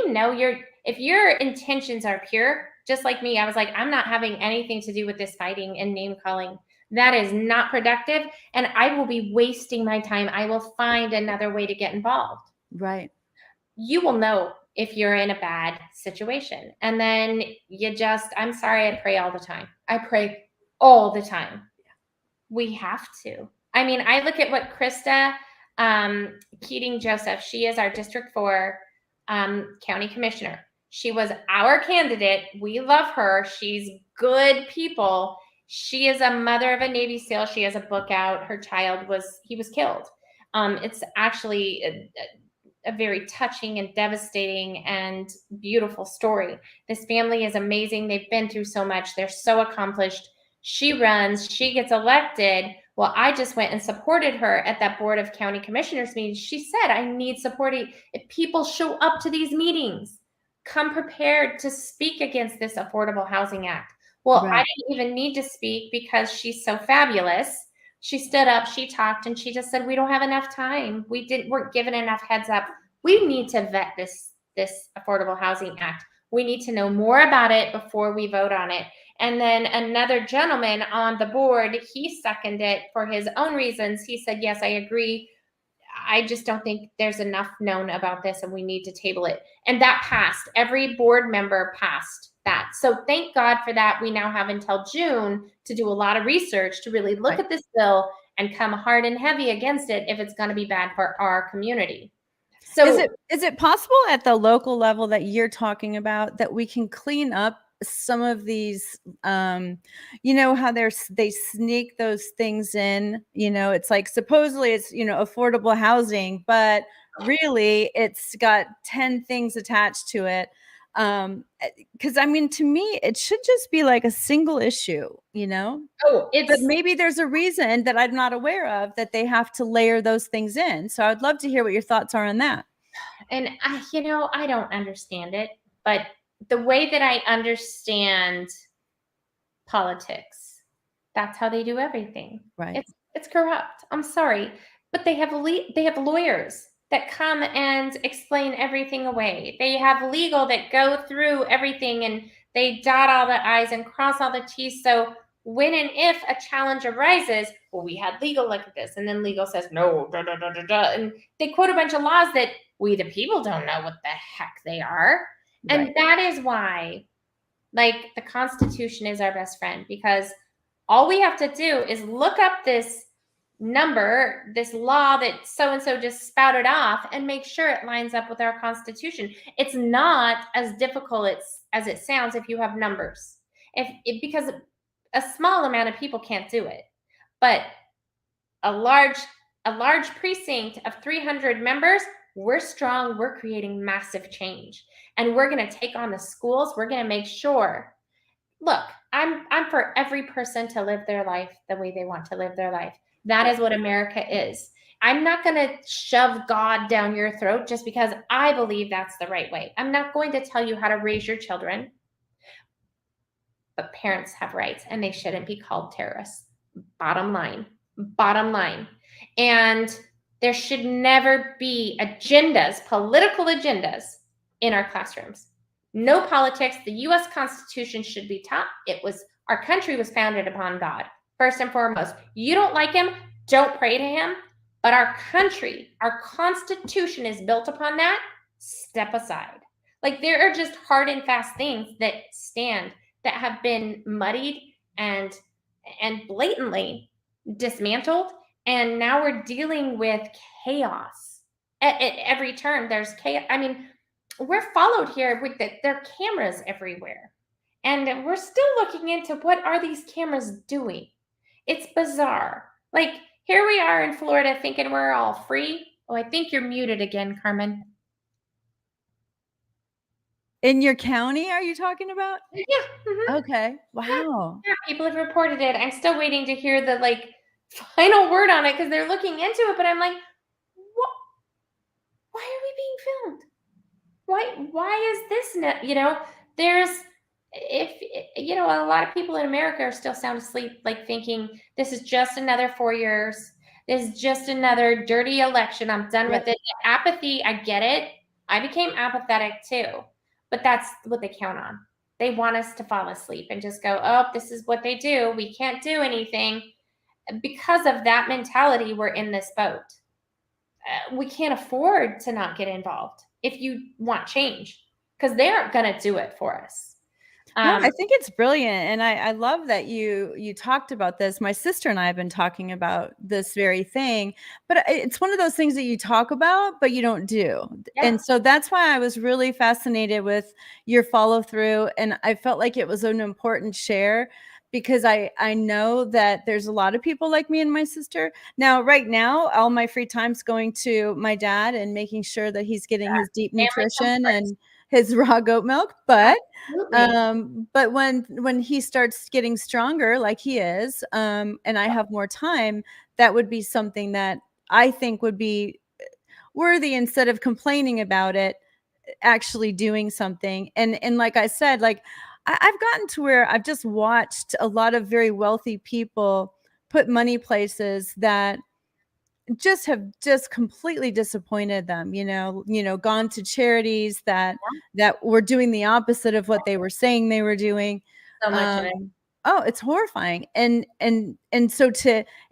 if your intentions are pure, just like me, I was like, I'm not having anything to do with this fighting and name calling. That is not productive. And I will be wasting my time. I will find another way to get involved. Right. You will know if you're in a bad situation. And then I'm sorry, I pray all the time. I pray all the time. We have to. I mean, I look at what Krista Keating Joseph, she is our District 4 county commissioner. She was our candidate. We love her. She's good people. She is a mother of a Navy SEAL. She has a book out. Her child was killed. It's actually a very touching and devastating and beautiful story. This family is amazing. They've been through so much. They're so accomplished. She runs, she gets elected. Well, I just went and supported her at that Board of County Commissioners meeting. She said, I need supporting. If people show up to these meetings, come prepared to speak against this Affordable Housing Act. Well, right. I didn't even need to speak because she's so fabulous. She stood up, she talked, and she just said, we don't have enough time. Weren't given enough heads up. We need to vet this Affordable Housing Act. We need to know more about it before we vote on it. And then another gentleman on the board, he seconded it for his own reasons. He said, yes, I agree. I just don't think there's enough known about this, and we need to table it. And that passed. Every board member passed that. So thank God for that. We now have until June to do a lot of research to really look at this bill and come hard and heavy against it if it's going to be bad for our community. So is it possible at the local level that you're talking about that we can clean up some of these, how they sneak those things in, it's like supposedly it's, affordable housing, but really it's got 10 things attached to it. Because I mean, to me, it should just be like a single issue, but maybe there's a reason that I'm not aware of that they have to layer those things in. So I'd love to hear what your thoughts are on that. And I don't understand it, but the way that I understand politics, that's how they do everything. Right. It's corrupt. I'm sorry, but they have lawyers that come and explain everything away. They have legal that go through everything and they dot all the I's and cross all the T's. So when and if a challenge arises, well, we had legal look at this, and then legal says no, and they quote a bunch of laws that we the people don't know what the heck they are. Right. And that is why, the Constitution is our best friend, because all we have to do is look up this number, this law that so-and-so just spouted off, and make sure it lines up with our Constitution. It's not as difficult as it sounds if you have numbers. Because a small amount of people can't do it. But a large precinct of 300 members, we're strong, we're creating massive change. And we're going to take on the schools. We're going to make sure. Look, I'm for every person to live their life the way they want to live their life. That is what America is. I'm not going to shove God down your throat just because I believe that's the right way. I'm not going to tell you how to raise your children. but parents have rights and they shouldn't be called terrorists. Bottom line. Bottom line. And there should never be agendas, political agendas in our classrooms. No politics. The US Constitution should be taught. Our country was founded upon God, first and foremost. You don't like him, don't pray to him. But our country, our Constitution is built upon that. Step aside. Like, there are just hard and fast things that stand that have been muddied and blatantly dismantled, and now we're dealing with chaos at every turn. There's chaos. I mean, we're followed here with there are cameras everywhere, and we're still looking into what are these cameras doing. It's bizarre. Like, here we are in Florida thinking we're all free. Oh, I think you're muted again, Carmen. In your county, are you talking about? Yeah. Mm-hmm. Okay. Wow. Yeah, people have reported it. I'm still waiting to hear the final word on it because they're looking into it. But I'm like, what? Why are we being filmed? Why is this? There's a lot of people in America are still sound asleep, like thinking this is just another 4 years. This is just another dirty election. I'm done with it. Apathy, I get it. I became apathetic too, but that's what they count on. They want us to fall asleep and just go, oh, this is what they do. We can't do anything. Because of that mentality, we're in this boat. We can't afford to not get involved if you want change, because they aren't going to do it for us. No, I think it's brilliant. And I love that you talked about this. My sister and I have been talking about this very thing, but it's one of those things that you talk about, but you don't do. Yeah. And so that's why I was really fascinated with your follow through. And I felt like it was an important share, because I know that there's a lot of people like me and my sister. Now, right now, all my free time's going to my dad and making sure that he's getting his deep nutrition and his raw goat milk. But when he starts getting stronger, like he is, and I have more time, that would be something that I think would be worthy, instead of complaining about it, actually doing something. And like I said, like I've gotten to where I've just watched a lot of very wealthy people put money places that have completely disappointed them, gone to charities that were doing the opposite of what they were saying they were doing. So much of it. Oh, it's horrifying. And so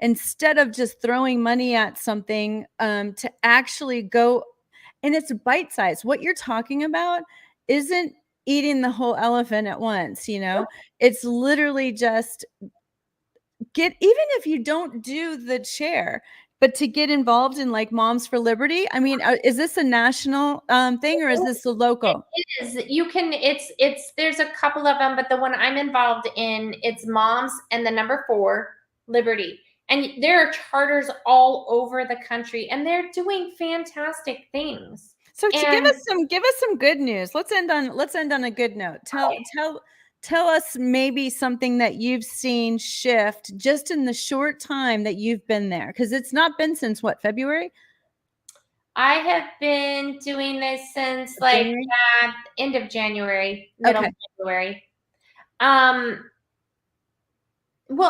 instead of just throwing money at something, to actually go, and it's bite size. What you're talking about isn't eating the whole elephant at once, it's literally just even if you don't do the chair, but to get involved in like Moms for Liberty. I mean, is this a national thing, or is this a local? It is. There's a couple of them, but the one I'm involved in, it's Moms and the number 4 Liberty. And there are charters all over the country, and they're doing fantastic things. So to give us some good news. Let's end on a good note. Tell us maybe something that you've seen shift just in the short time that you've been there, because it's not been since what, February? I have been doing this since end of January, middle of January. Well,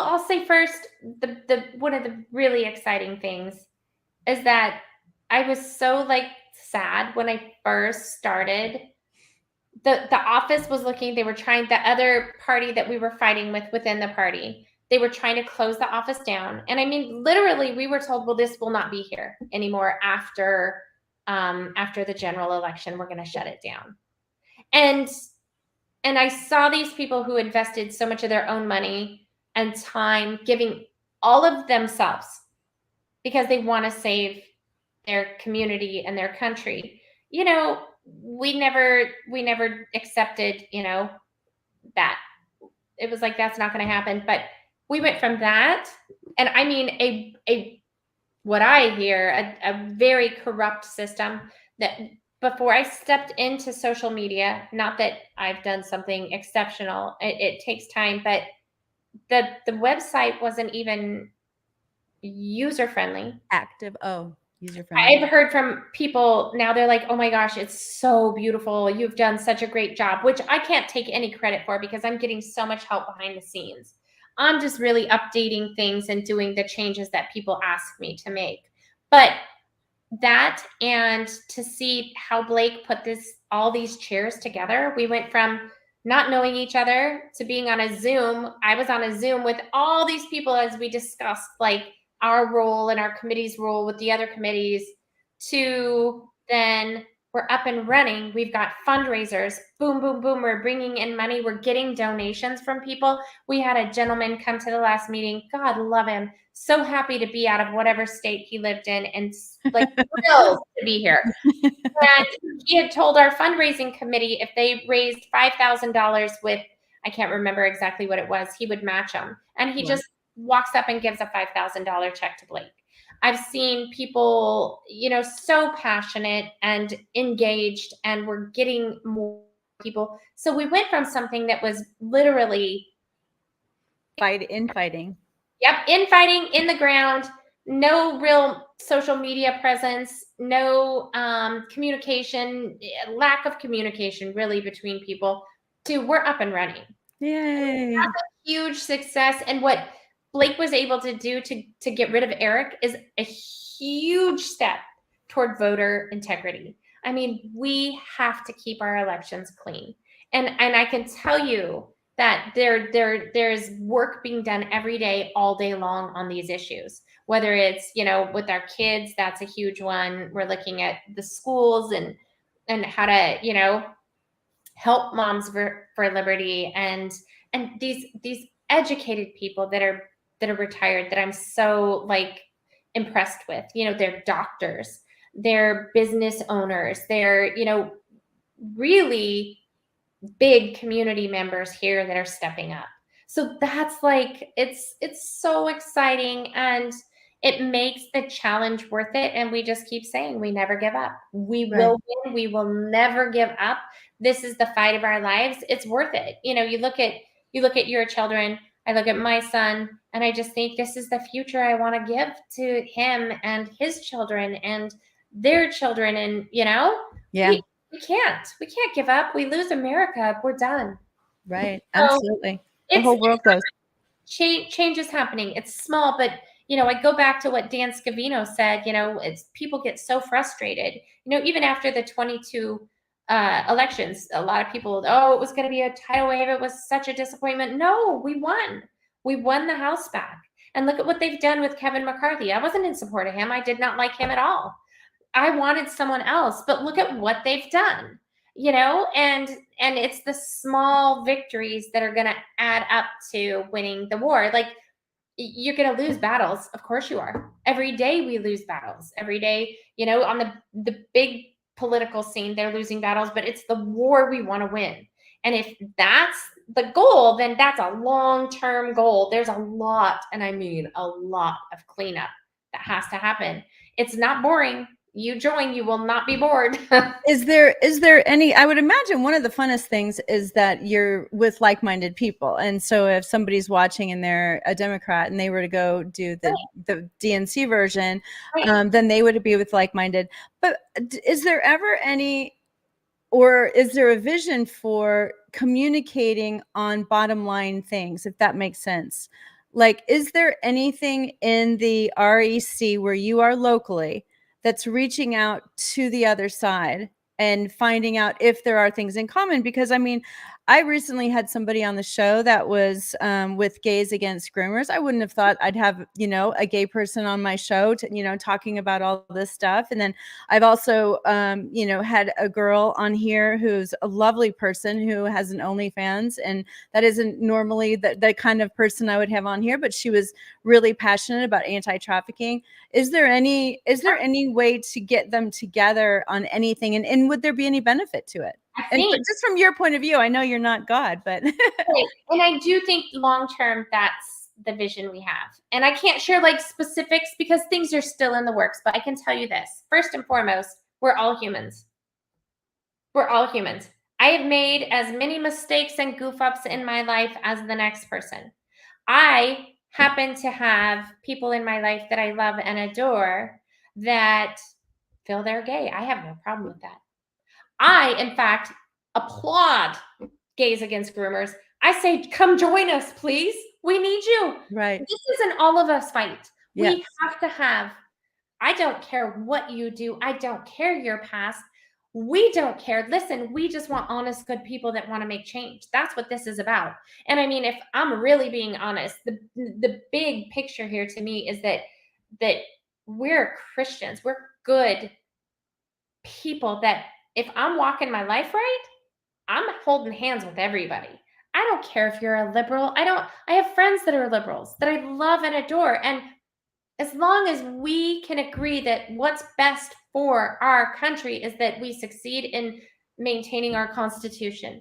I'll say first, the one of the really exciting things is that I was so sad when I first started. The office was looking, the other party that we were fighting with within the party, they were trying to close the office down. And I mean, literally, we were told, well, this will not be here anymore after the general election. We're going to shut it down. And I saw these people who invested so much of their own money and time, giving all of themselves because they want to save their community and their country. We never accepted, that it was like, that's not going to happen. But we went from that. And I mean, what I hear, a very corrupt system that before I stepped into social media, not that I've done something exceptional, it takes time, but the website wasn't even user friendly. Active. Oh, User-friendly. I've heard from people now, they're like, oh my gosh, it's so beautiful. You've done such a great job, which I can't take any credit for because I'm getting so much help behind the scenes. I'm just really updating things and doing the changes that people ask me to make. But that, and to see how Blake put all these chairs together, we went from not knowing each other to being on a Zoom. I was on a Zoom with all these people as we discussed like our role and our committee's role with the other committees, to then we're up and running. We've got fundraisers. Boom, boom, boom. We're bringing in money. We're getting donations from people. We had a gentleman come to the last meeting. God love him. So happy to be out of whatever state he lived in and like thrilled to be here. And he had told our fundraising committee if they raised $5,000 with, I can't remember exactly what it was, he would match them. And he just walks up and gives a $5,000 check to Blake. I've seen people, so passionate and engaged, and we're getting more people. So we went from something that was literally infighting. Yep, infighting in the ground, no real social media presence, no communication, lack of communication really between people, to we're up and running. Yay. That's a huge success. And what Blake was able to do to get rid of Eric is a huge step toward voter integrity. I mean, we have to keep our elections clean. And I can tell you that there's work being done every day, all day long on these issues. Whether it's, with our kids, that's a huge one. We're looking at the schools and how to, help Moms for Liberty and these educated people that are retired that I'm so impressed with. They're doctors, they're business owners, they're, really big community members here that are stepping up. So that's it's so exciting, and it makes the challenge worth it. And we just keep saying we never give up. We will win. We will never give up. This is the fight of our lives. It's worth it. You look at your children. I look at my son, and I just think this is the future I want to give to him and his children and their children. And we can't give up. We lose America, we're done. Right. Absolutely. The whole world goes. Change is happening. It's small, but I go back to what Dan Scavino said. It's people get so frustrated. Even after the 22 elections, a lot of people, it was going to be a tidal wave. It was such a disappointment. No, we won. We won the House back. And look at what they've done with Kevin McCarthy. I wasn't in support of him. I did not like him at all. I wanted someone else, but look at what they've done, and it's the small victories that are going to add up to winning the war. Like, you're going to lose battles. Of course you are. Every day we lose battles. Every day, on the big political scene, they're losing battles, but it's the war we want to win. And if that's the goal, then that's a long-term goal. There's a lot, and I mean a lot, of cleanup that has to happen. It's not boring. You join, you will not be bored. Is there any, I would imagine one of the funnest things is that you're with like-minded people. And so if somebody's watching and they're a Democrat and they were to go do the DNC version, then they would be with like-minded. But is there ever any, or is there a vision for communicating on bottom line things, if that makes sense? Like, is there anything in the REC where you are locally that's reaching out to the other side and finding out if there are things in common? Because I mean, I recently had somebody on the show that was with Gays Against Groomers. I wouldn't have thought I'd have, a gay person on my show to, talking about all this stuff. And then I've also, had a girl on here who's a lovely person who has an OnlyFans, and that isn't normally the kind of person I would have on here, but she was really passionate about anti-trafficking. Is there any way to get them together on anything? And would there be any benefit to it? And just from your point of view, I know you're not God, but and I do think long-term, that's the vision we have. And I can't share specifics because things are still in the works, but I can tell you this. First and foremost, we're all humans. We're all humans. I have made as many mistakes and goof ups in my life as the next person. I happen to have people in my life that I love and adore that feel they're gay. I have no problem with that. I, in fact, applaud Gays Against Groomers. I say, come join us, please. We need you. Right. This is an all of us fight. Yes. We have to have, I don't care what you do. I don't care your past. We don't care. Listen, we just want honest, good people that want to make change. That's what this is about. And I mean, if I'm really being honest, the big picture here to me is that we're Christians. We're good people that if I'm walking my life right, I'm holding hands with everybody. I don't care if you're a liberal. I have friends that are liberals that I love and adore. And as long as we can agree that what's best for our country is that we succeed in maintaining our Constitution,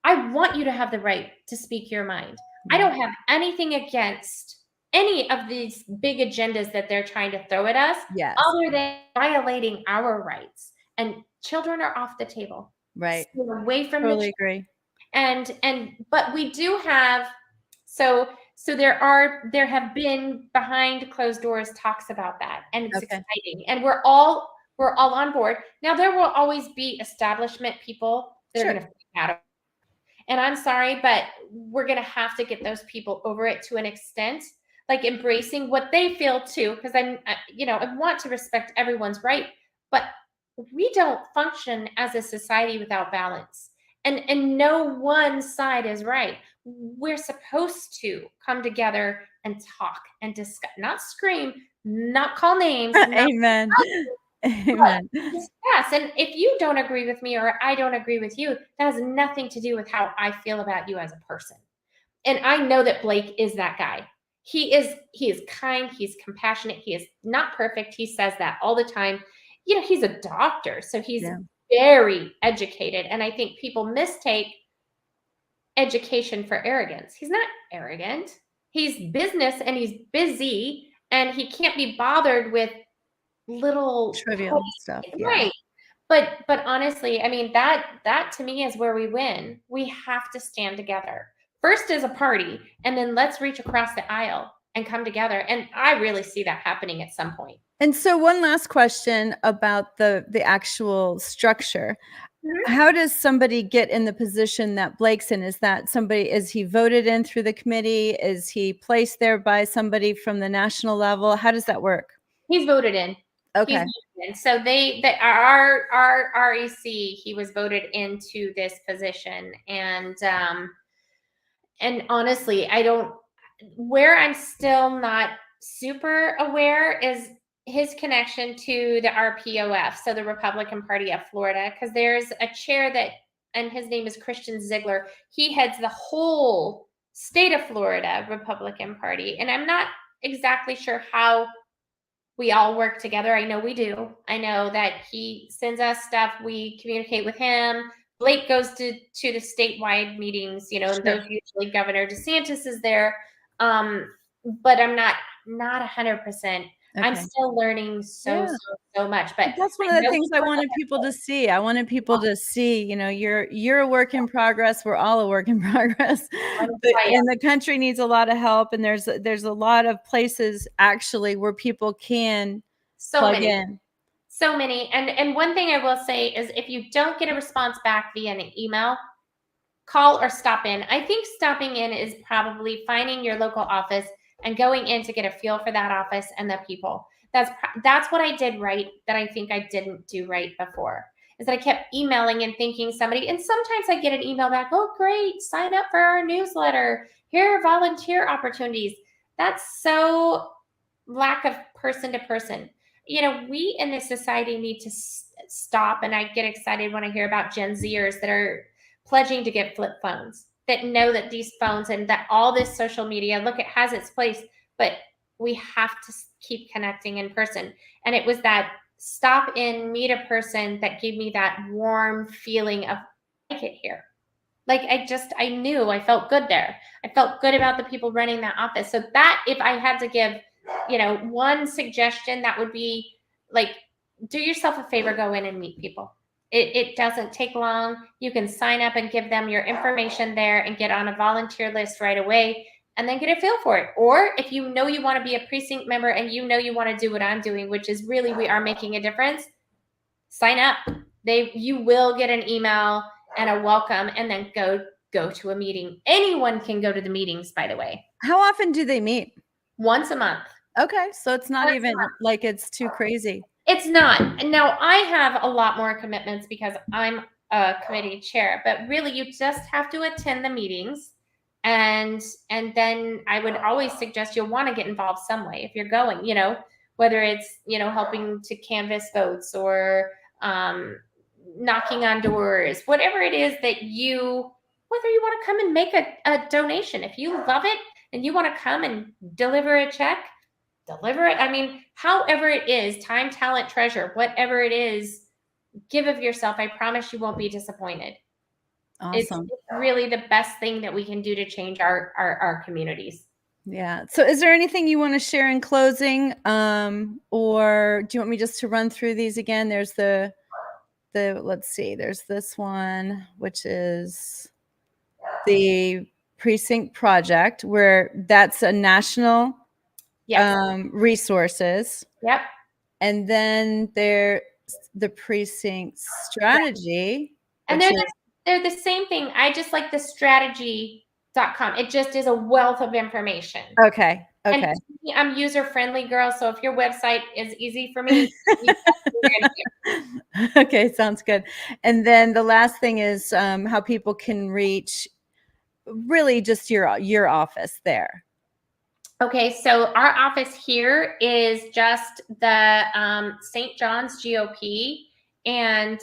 I want you to have the right to speak your mind. I don't have anything against any of these big agendas that they're trying to throw at us, Yes. other than violating our rights. And children are off the table. Right. Stay away from Totally agree. but we do have so there have been behind closed doors talks about that, and it's Okay. exciting, and we're all on board. Now there will always be establishment people that Sure. are going to freak out, and I'm sorry, but we're going to have to get those people over it to an extent, like embracing what they feel too, because I want to respect everyone's right, but we don't function as a society without balance. And no one side is right. We're supposed to come together and talk and discuss, not scream, not call names, not Amen. Amen. discuss. And if you don't agree with me or I don't agree with you, that has nothing to do with how I feel about you as a person. And I know that Blake is that guy. He is kind, he's compassionate, he is not perfect. He says that all the time. He's a doctor, so he's very educated. And I think people mistake education for arrogance. He's not arrogant. He's business and he's busy and he can't be bothered with little Trivial stuff. Yeah. Right. But honestly, I mean, that to me is where we win. We have to stand together. First as a party, and then let's reach across the aisle and come together. And I really see that happening at some point. And so one last question about the actual structure. Mhm. How does somebody get in the position that Blake's in? Is he voted in through the committee? Is he placed there by somebody from the national level? How does that work? He's voted in. Okay. He's voted in. So our REC, he was voted into this position. And honestly, where I'm still not super aware is his connection to the RPOF, so the Republican Party of Florida, because there's a chair and his name is Christian Ziegler. He heads the whole state of Florida Republican Party. And I'm not exactly sure how we all work together. I know we do. I know that he sends us stuff. We communicate with him. Blake goes to the statewide meetings, and those usually Governor DeSantis is there. But I'm not 100%. I'm still learning so much. But that's one of the things I wanted people to see. I wanted people to see, you're a work in progress. We're all a work in progress. And the country needs a lot of help. And there's a lot of places actually where people can plug in. So many. And one thing I will say is if you don't get a response back via an email, call or stop in. I think stopping in is probably finding your local office and going in to get a feel for that office and the people. That's what I did right that I think I didn't do right before, is that I kept emailing and thinking somebody, and sometimes I get an email back, oh, great, sign up for our newsletter. Here are volunteer opportunities. That's so lack of person to person. We in this society need to stop, and I get excited when I hear about Gen Zers that are pledging to get flip phones, that know that these phones and that all this social media, look, it has its place, but we have to keep connecting in person. And it was that stop in, meet a person that gave me that warm feeling of I like it here. Like I knew I felt good there. I felt good about the people running that office. So that if I had to give, one suggestion, that would be like, do yourself a favor, go in and meet people. It doesn't take long. You can sign up and give them your information there and get on a volunteer list right away. and then get a feel for it. Or if you know you want to be a precinct member and you know you want to do what I'm doing, which is really we are making a difference, sign up. You will get an email and a welcome, and then go to a meeting. Anyone can go to the meetings, by the way. How often do they meet? Once a month. Okay, so it's not even like it's too crazy. It's not. Now, I have a lot more commitments because I'm a committee chair, but really you just have to attend the meetings. And then I would always suggest you'll want to get involved some way if you're going, whether it's, helping to canvass votes or knocking on doors, whatever it is that whether you want to come and make a donation. If you love it and you want to come and deliver a check, deliver it. I mean, however it is, time, talent, treasure, whatever it is, give of yourself. I promise you won't be disappointed. Awesome. It's really the best thing that we can do to change our communities. Yeah. So is there anything you want to share in closing? Or do you want me just to run through these again? There's let's see, there's this one, which is the Precinct Project, where that's a national resources. Yep. And then there's the Precinct Strategy. And they're the same thing. I just like the strategy.com. It just is a wealth of information. Okay. And I'm user friendly, girl. So if your website is easy for me, okay, sounds good. And then the last thing is how people can reach really just your office there. Okay, so our office here is just the St. John's GOP, and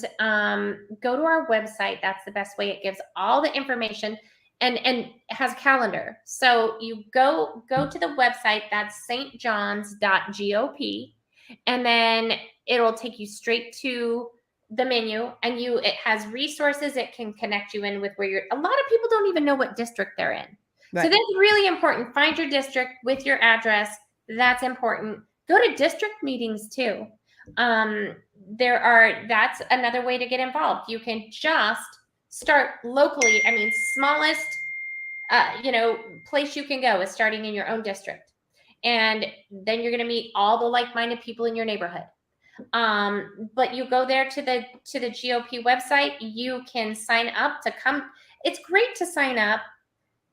go to our website. That's the best way. It gives all the information and has a calendar. So you go to the website. That's stjohns.gop, and then it'll take you straight to the menu, and it has resources. It can connect you in with where a lot of people don't even know what district they're in. Right. So that's really important. Find your district with your address. That's important. Go to district meetings too. That's another way to get involved. You can just start locally. I mean, smallest, place you can go is starting in your own district. And then you're going to meet all the like-minded people in your neighborhood. But you go there to the GOP website, you can sign up to come. It's great to sign up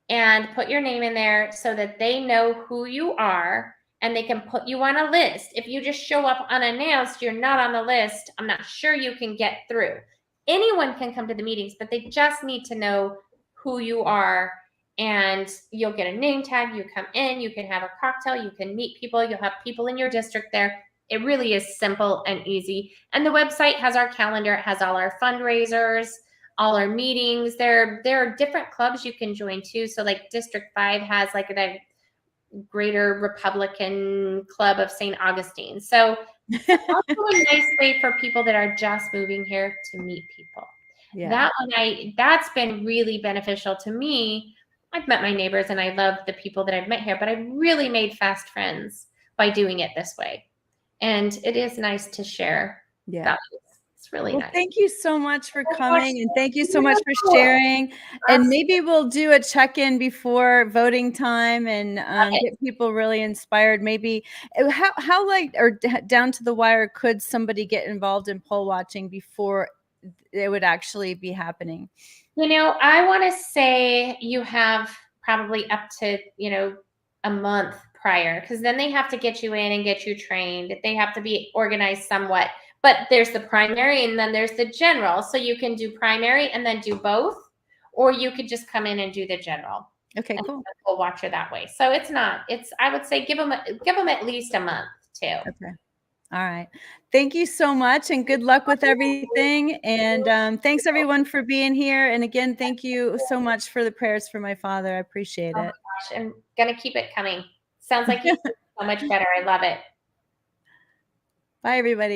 and put your name in there so that they know who you are and they can put you on a list. If you just show up unannounced, you're not on the list, I'm not sure you can get through. Anyone can come to the meetings, but they just need to know who you are, and you'll get a name tag. You come in, you can have a cocktail, you can meet people, you'll have people in your district there. It really is simple and easy. And the website has our calendar. It has all our fundraisers, all our meetings. There are different clubs you can join too. So like District 5 has like the Greater Republican Club of St. Augustine. So it's also a nice way for people that are just moving here to meet people. Yeah. That's been really beneficial to me. I've met my neighbors and I love the people that I've met here, but I've really made fast friends by doing it this way. And it is nice to share. Yeah. It's really nice. Thank you so much for coming, and thank you so much for sharing. And maybe we'll do a check-in before voting time and get people really inspired. Maybe how down to the wire could somebody get involved in poll watching before it would actually be happening? I want to say you have probably up to, a month prior, because then they have to get you in and get you trained. They have to be organized somewhat. But there's the primary and then there's the general. So you can do primary and then do both, or you could just come in and do the general. Okay, cool. We'll watch her that way. So I would say give them at least a month too. Okay. All right. Thank you so much, and good luck with everything. And thanks everyone for being here. And again, thank you so much for the prayers for my father. I appreciate it. Oh my gosh, I'm going to keep it coming. Sounds like you're so much better. I love it. Bye, everybody.